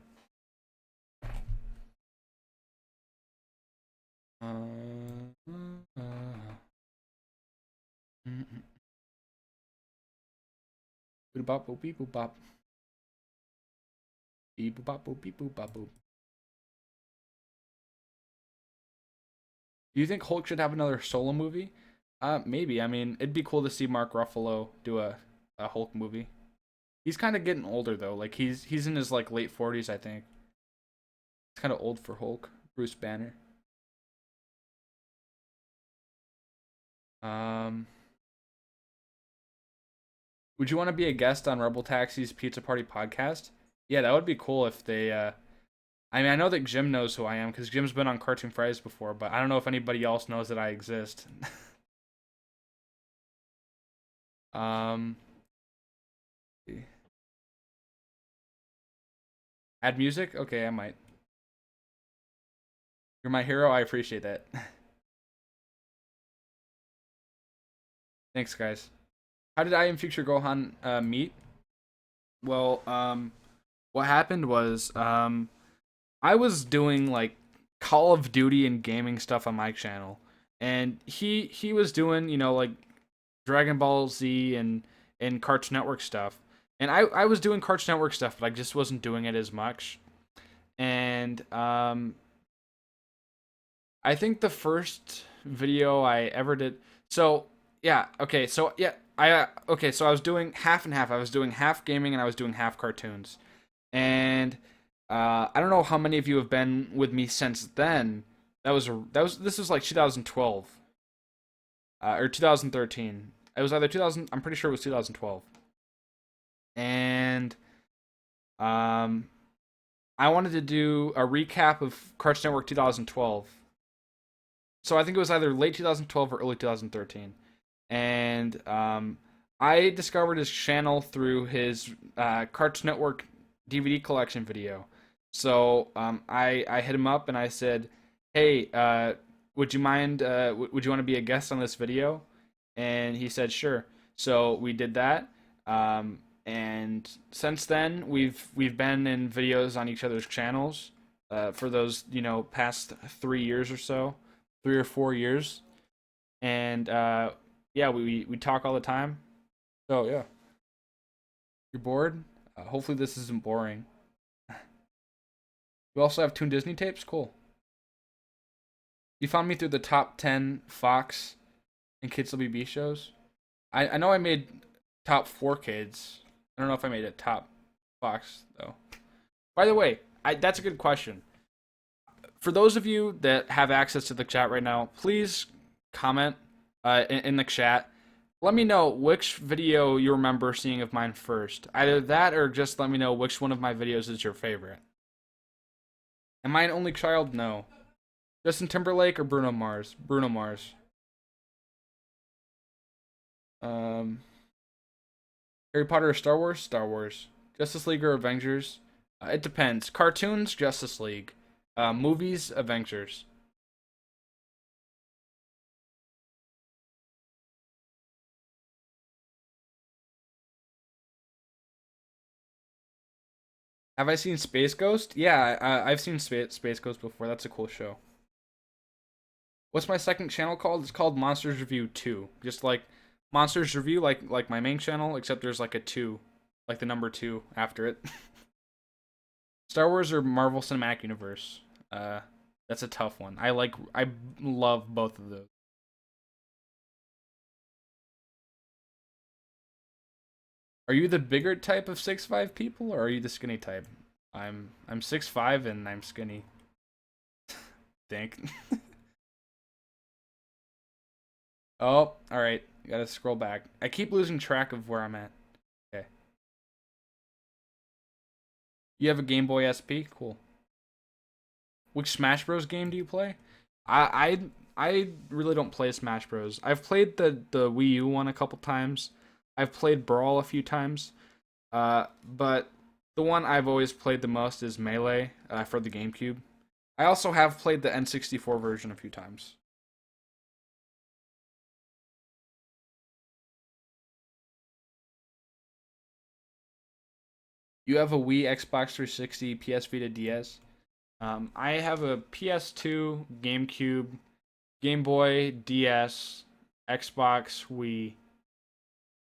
Boop bop boop beep boop bop. Beep boop bop boop beep boop bop boop. Do you think Hulk should have another solo movie? Maybe. I mean, it'd be cool to see Mark Ruffalo do a Hulk movie. He's kind of getting older though. Like he's in his like late 40s, I think. It's kind of old for Hulk. Bruce Banner. Um, would you want to be a guest on Rebel Taxi's Pizza Party podcast? Yeah, that would be cool if they. I mean, I know that Jim knows who I am because Jim's been on Cartoon Fridays before, but I don't know if anybody else knows that I exist. um, add music? Okay, I might. You're my hero. I appreciate that. Thanks, guys. How did I and Future Gohan meet? Well, what happened was I was doing like Call of Duty and gaming stuff on my channel, and he was doing like Dragon Ball Z and Cartoon Network stuff, and I was doing Cartoon Network stuff, but I just wasn't doing it as much. And I think the first video I ever did. So yeah, okay, so yeah, so I was doing half and half. I was doing half gaming and I was doing half cartoons. And I don't know how many of you have been with me since then. This was like 2012 or 2013. It was either 2000. I'm pretty sure it was 2012. And um, I wanted to do a recap of Cartoon Network 2012. So I think it was either late 2012 or early 2013. And I discovered his channel through his Cartoon Network DVD collection video. So I hit him up and I said, "Hey, would you mind? Would you want to be a guest on this video?" And he said, "Sure." So we did that. And since then, we've been in videos on each other's channels for those past 3 years or so, 3 or 4 years, and yeah, we talk all the time. So yeah, you're bored. Hopefully this isn't boring. You also have Toon Disney tapes. Cool. You found me through the top 10 Fox and Kids WB shows. I know I made top 4 kids. I don't know if I made a top Fox though. By the way, that's a good question. For those of you that have access to the chat right now, please comment in the chat. Let me know which video you remember seeing of mine first. Either that or just let me know which one of my videos is your favorite. Am I an only child? No. Justin Timberlake or Bruno Mars? Bruno Mars. Harry Potter or Star Wars? Star Wars. Justice League or Avengers? It depends. Cartoons, Justice League. Movies, Avengers. Have I seen Space Ghost? Yeah, I've seen Space Ghost before. That's a cool show. What's my second channel called? It's called Monsters Review 2. Just like Monsters Review, like my main channel, except there's like a 2, like the number 2 after it. Star Wars or Marvel Cinematic Universe? That's a tough one. I love both of those. Are you the bigger type of 6'5" people, or are you the skinny type? I'm 6'5" and I'm skinny. Think. Oh, all right. Gotta scroll back. I keep losing track of where I'm at. Okay. You have a Game Boy SP? Cool. Which Smash Bros. Game do you play? I really don't play Smash Bros. I've played the Wii U one a couple times. I've played Brawl a few times. But the one I've always played the most is Melee for the GameCube. I also have played the N64 version a few times. You have a Wii, Xbox 360, PS Vita, DS. I have a PS2, GameCube, Game Boy, DS, Xbox, Wii,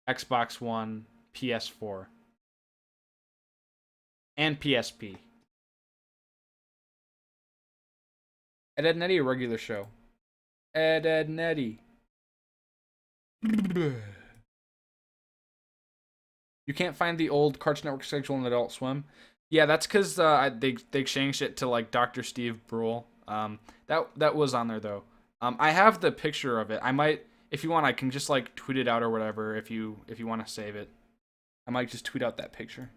Xbox One, PS4. and PSP. Ed Netty, a regular show. Ed Netty. You can't find the old Cartoon Network schedule in Adult Swim. Yeah, that's because they changed it to like Dr. Steve Brule. That was on there though. I have the picture of it. I might, if you want, I can just like tweet it out or whatever. If you want to save it, I might just tweet out that picture.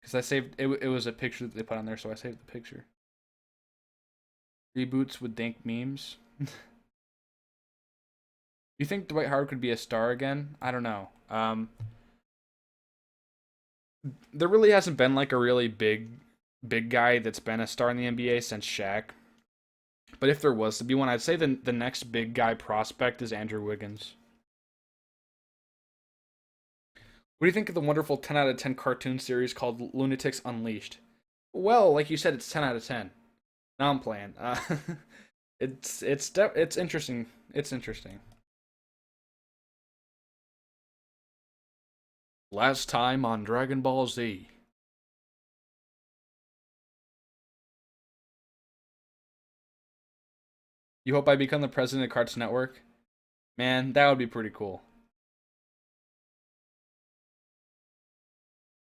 Because I saved it. It was a picture that they put on there, so I saved the picture. Reboots with dank memes. You think Dwight Howard could be a star again? I don't know. There really hasn't been like a really big guy that's been a star in the NBA since Shaq. But if there was to be one, I'd say the next big guy prospect is Andrew Wiggins. What do you think of the wonderful 10 out of 10 cartoon series called Lunatics Unleashed? Well, like you said, it's 10 out of 10. Now I'm playing. It's interesting. It's interesting. Last time on Dragon Ball Z. You hope I become the president of Cartoon Network? Man, that would be pretty cool.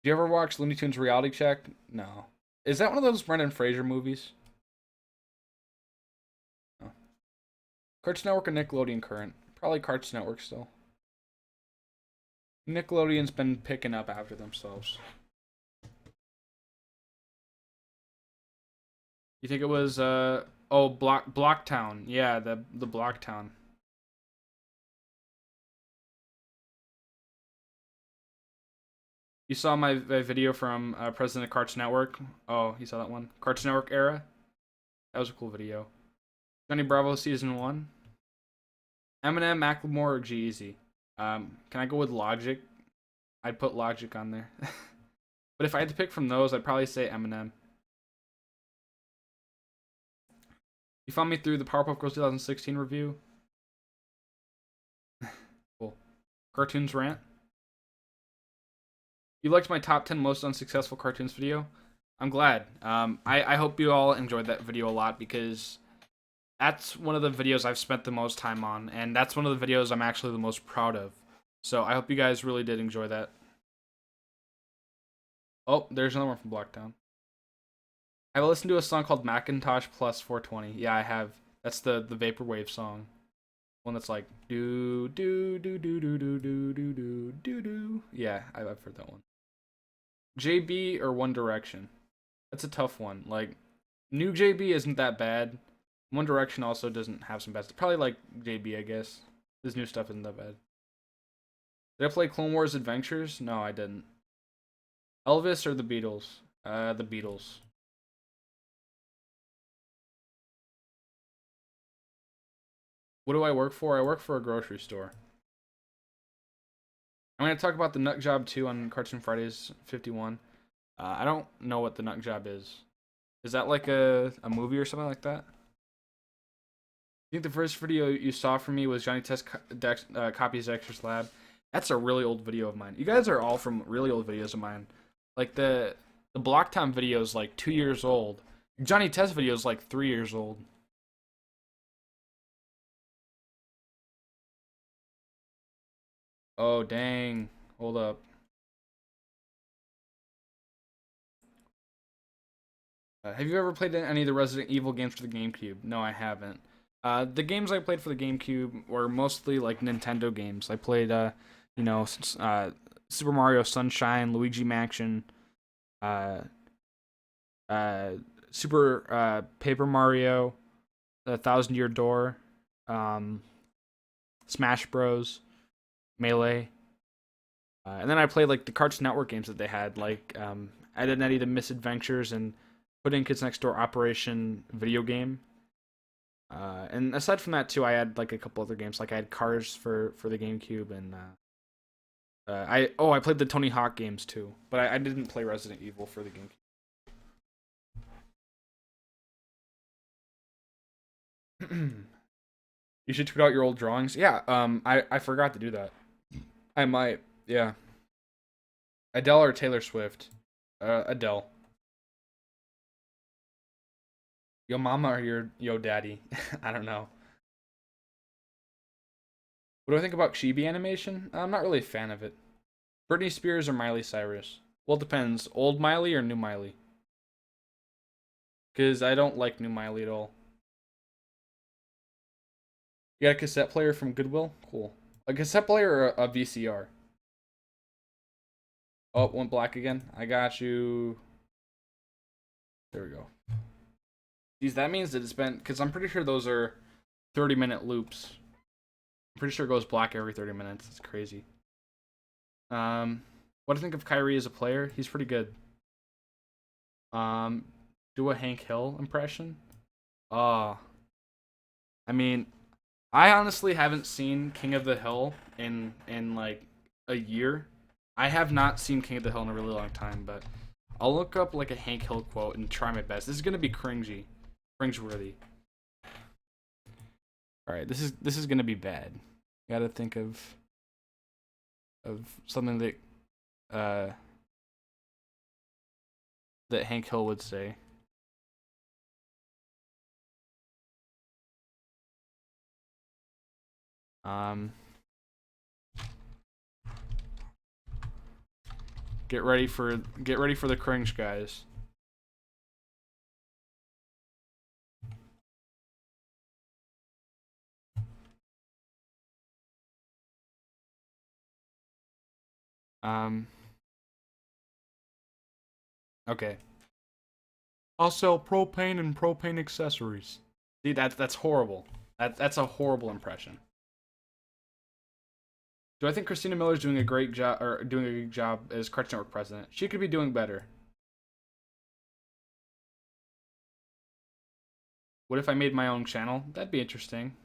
Do you ever watch Looney Tunes Reality Check? No. Is that one of those Brendan Fraser movies? No. Cartoon Network or Nickelodeon current? Probably Cartoon Network still. Nickelodeon's been picking up after themselves. You think it was Blocktown? Yeah, the Blocktown. You saw my video from President of Cartoon Network. Oh, you saw that one? Cartoon Network era. That was a cool video. Johnny Bravo season 1. Eminem, Macklemore, or G-Eazy. Can I go with Logic? I'd put Logic on there. But if I had to pick from those, I'd probably say Eminem. You found me through the Powerpuff Girls 2016 review. Cool. Cartoons rant. You liked my top 10 most unsuccessful cartoons video? I'm glad. I hope you all enjoyed that video a lot because that's one of the videos I've spent the most time on, and that's one of the videos I'm actually the most proud of. So I hope you guys really did enjoy that. Oh, there's another one from Blocktown. Have I listened to a song called Macintosh Plus 420? Yeah, I have. That's the Vaporwave song. One that's like do do do do do do do do do do do. Yeah, I've heard that one. JB or One Direction? That's a tough one. Like, new JB isn't that bad. One Direction also doesn't have some bad stuff. Probably like JB, I guess. His new stuff isn't that bad. Did I play Clone Wars Adventures? No, I didn't. Elvis or the Beatles? The Beatles. What do I work for? I work for a grocery store. I'm going to talk about the Nut Job 2 on Cartoon Fridays 51. I don't know what the Nut Job is. Is that like a movie or something like that? I think the first video you saw from me was Johnny Test copies Dexter's Lab. That's a really old video of mine. You guys are all from really old videos of mine. Like the Blocktown video is like 2 years old. Johnny Test video is like 3 years old. Oh, dang. Hold up. Have you ever played any of the Resident Evil games for the GameCube? No, I haven't. The games I played for the GameCube were mostly like Nintendo games. I played, Super Mario Sunshine, Luigi Mansion, Super Paper Mario, The Thousand Year Door, Smash Bros, Melee, and then I played like the Cartoon Network games that they had, like Ed and Eddie: The Misadventures and Put In Kids Next Door Operation video game. And aside from that too, I had like a couple other games. Like I had Cars for the GameCube, and I played the Tony Hawk games too, but I didn't play Resident Evil for the GameCube. You should tweet out your old drawings. Yeah, I forgot to do that. I might, yeah. Adele or Taylor Swift? Adele. Yo mama or your yo daddy? I don't know. What do I think about chibi animation? I'm not really a fan of it. Britney Spears or Miley Cyrus? Well, it depends. Old Miley or new Miley? Because I don't like new Miley at all. You got a cassette player from Goodwill? Cool. A cassette player or a VCR? Oh, went black again. I got you. There we go. Geez, that means that it's been... Because I'm pretty sure those are 30-minute loops. I'm pretty sure it goes black every 30 minutes. It's crazy. What do you think of Kyrie as a player? He's pretty good. Do a Hank Hill impression? I mean, I honestly haven't seen King of the Hill in like a year. I have not seen King of the Hill in a really long time, but I'll look up like a Hank Hill quote and try my best. This is gonna be cringeworthy. All right, this is gonna be bad. Got to think of something that Hank Hill would say. Get ready for the cringe, guys. Okay. I'll sell propane and propane accessories. See, that's horrible. That's a horrible impression. Do I think Christina Miller's doing a great job or doing a good job as Cartoon Network president? She could be doing better. What if I made my own channel? That'd be interesting.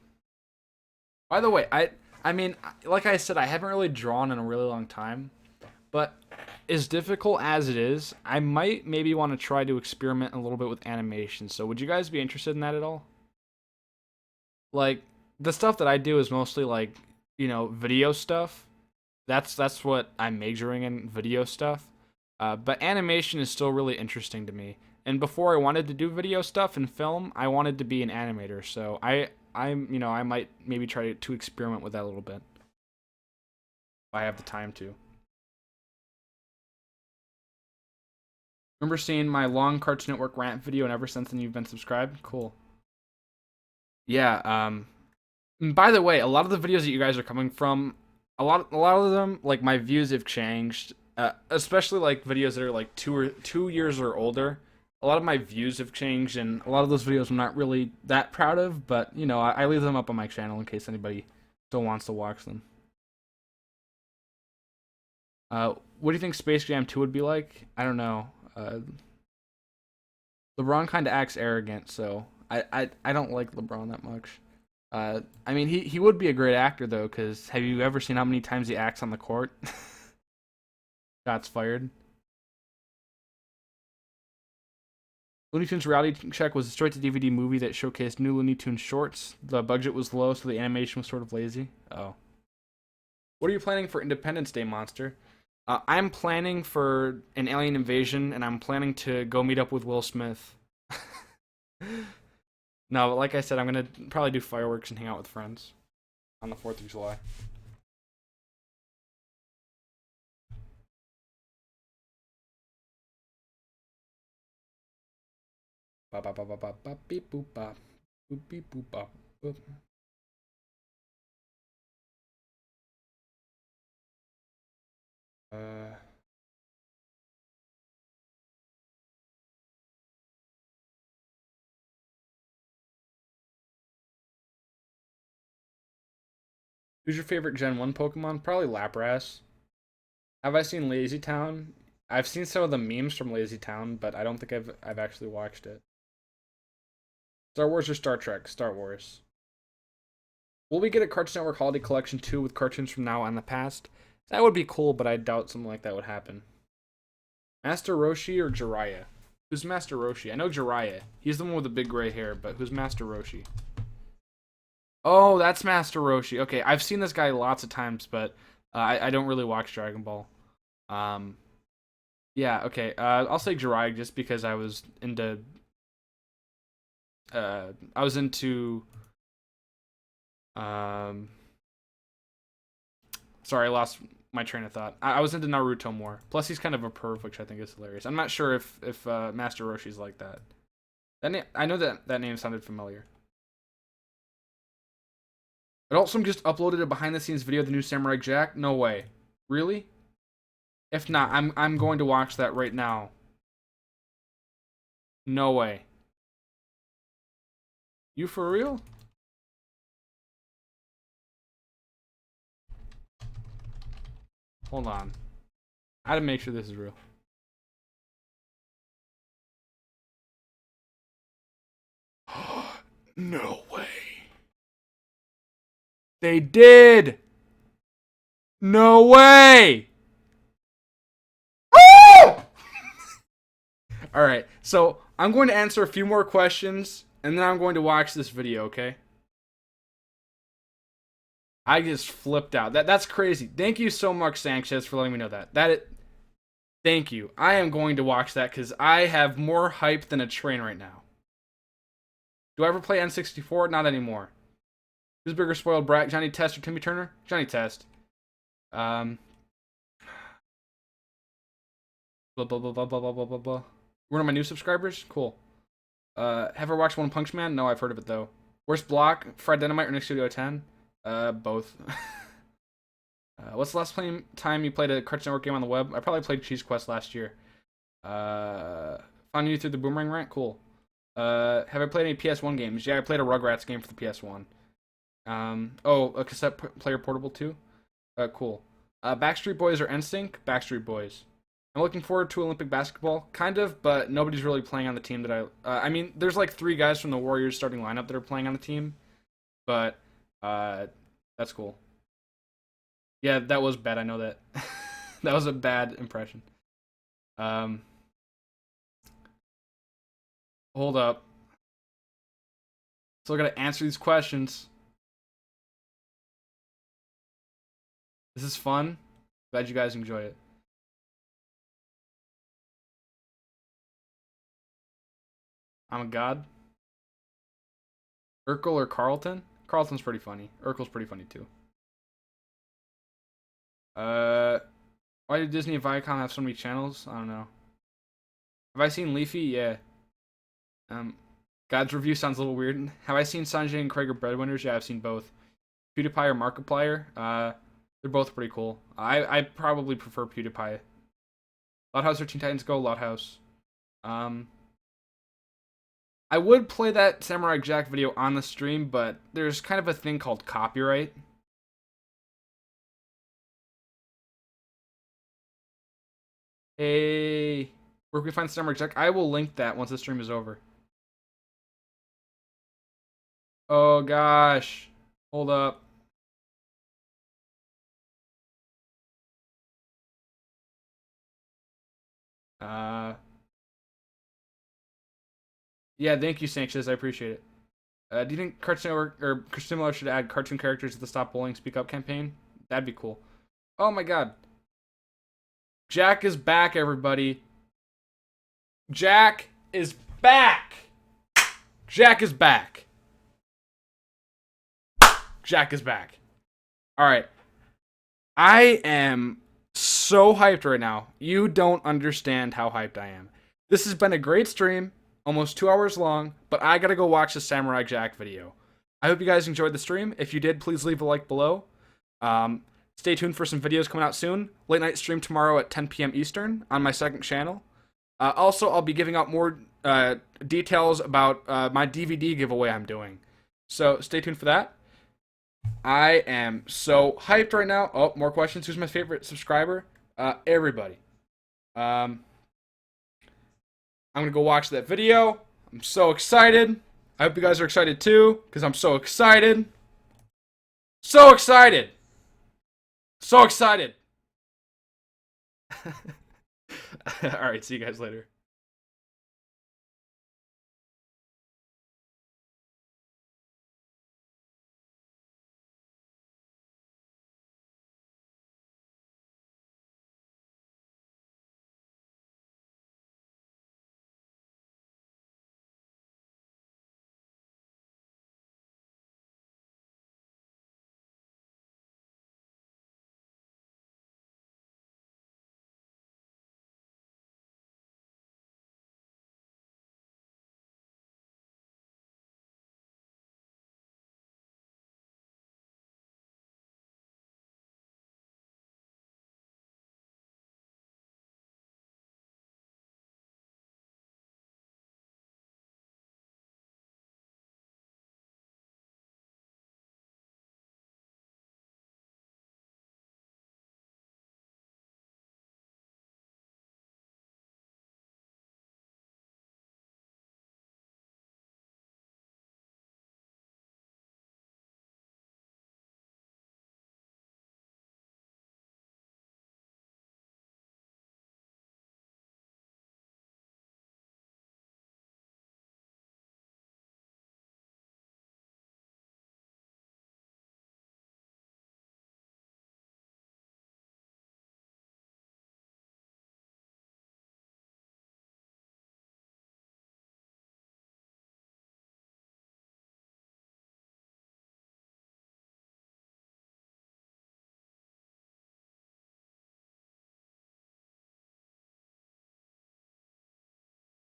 By the way, I mean, like I said, I haven't really drawn in a really long time, but as difficult as it is, I might maybe want to try to experiment a little bit with animation. So would you guys be interested in that at all? Like the stuff that I do is mostly like, video stuff. That's what I'm majoring in, video stuff. But animation is still really interesting to me. And before I wanted to do video stuff and film, I wanted to be an animator. So I might maybe try to experiment with that a little bit. If I have the time to. Remember seeing my long Cartoon Network rant video, and ever since then you've been subscribed? Cool. Yeah, and by the way, a lot of the videos that you guys are coming from, a lot of them, like my views have changed. Especially like videos that are like 2 years or older. A lot of my views have changed, and a lot of those videos I'm not really that proud of. But I leave them up on my channel in case anybody still wants to watch them. What do you think Space Jam 2 would be like? I don't know. LeBron kind of acts arrogant, so I don't like LeBron that much. I mean, he would be a great actor though, because have you ever seen how many times he acts on the court? Shots fired. Looney Tunes Reality Check was a straight to DVD movie that showcased new Looney Tunes shorts. The budget was low, so the animation was sort of lazy. Oh. What are you planning for Independence Day, Monster? I'm planning for an alien invasion, and I'm planning to go meet up with Will Smith. No, like I said, I'm gonna probably do fireworks and hang out with friends on the 4th of July. Ba ba ba ba ba ba beep boop ba boop beep boop ba boop. Uh, who's your favorite Gen 1 Pokemon? Probably Lapras. Have I seen Lazy Town? I've seen some of the memes from Lazy Town, but I don't think I've actually watched it. Star Wars or Star Trek? Star Wars. Will we get a Cartoon Network Holiday Collection 2 with cartoons from now on the past? That would be cool, but I doubt something like that would happen. Master Roshi or Jiraiya? Who's Master Roshi? I know Jiraiya. He's the one with the big gray hair, but who's Master Roshi? Oh, that's Master Roshi. Okay, I've seen this guy lots of times, but I don't really watch Dragon Ball. Um, yeah, okay. I'll say Jiraiya just because I was into I was into sorry, I lost my train of thought. I was into Naruto more. Plus, he's kind of a perv, which I think is hilarious. I'm not sure if Master Roshi's like that. I know that name sounded familiar. But also, just uploaded a behind-the-scenes video of the new Samurai Jack. No way, really? If not, I'm going to watch that right now. No way. You for real? Hold on. I had to make sure this is real. No way. They did! No way! Alright, so I'm going to answer a few more questions, and then I'm going to watch this video, okay? I just flipped out. That's crazy. Thank you so much, Sanchez, for letting me know that. Thank you. I am going to watch that because I have more hype than a train right now. Do I ever play N64? Not anymore. Who's bigger spoiled brat, Johnny Test or Timmy Turner? Johnny Test. Blah, blah, blah, blah, blah, blah, blah, blah, blah. One of my new subscribers? Cool. Have ever watched One Punch Man? No, I've heard of it, though. Worst block? Fried Dynamite or Nick Studio 10? Both. What's the last time you played a Cartoon Network game on the web? I probably played Cheese Quest last year. Found you through the Boomerang Rant? Cool. Have I played any PS1 games? Yeah, I played a Rugrats game for the PS1. A cassette player portable too? Cool. Backstreet Boys or NSYNC? Backstreet Boys. I'm looking forward to Olympic basketball, kind of, but nobody's really playing on the team that I mean, there's like 3 guys from the Warriors starting lineup that are playing on the team, but, that's cool. Yeah, that was bad, I know that. That was a bad impression. Hold up. Still gotta answer these questions. This is fun. Glad you guys enjoy it. I'm a god. Urkel or Carlton? Carlton's pretty funny. Urkel's pretty funny too. Why did Disney and Viacom have so many channels? I don't know. Have I seen Leafy? Yeah. God's Review sounds a little weird. Have I seen Sanjay and Craig are Breadwinners? Yeah, I've seen both. PewDiePie or Markiplier? They're both pretty cool. I probably prefer PewDiePie. Loudhouse or Teen Titans Go? Loudhouse. I would play that Samurai Jack video on the stream, but there's kind of a thing called copyright. Hey, where can we find Samurai Jack? I will link that once the stream is over. Oh gosh. Hold up. Yeah, thank you, Sanchez. I appreciate it. Do you think Cartoon Network or Cartoon Network should add cartoon characters to the Stop Bullying Speak Up campaign? That'd be cool. Oh my god. Jack is back, everybody. Jack is back. Jack is back. Jack is back. Alright. I am so hyped right now. You don't understand how hyped I am. This has been a great stream. Almost 2 hours long, but I gotta go watch the Samurai Jack video. I hope you guys enjoyed the stream. If you did, please leave a like below. Stay tuned for some videos coming out soon. Late night stream tomorrow at 10 p.m. Eastern on my second channel. Also, I'll be giving out more details about my DVD giveaway I'm doing. So stay tuned for that. I am so hyped right now. Oh, more questions. Who's my favorite subscriber? Everybody. I'm going to go watch that video. I'm so excited. I hope you guys are excited too, because I'm so excited. So excited. So excited. Alright, see you guys later.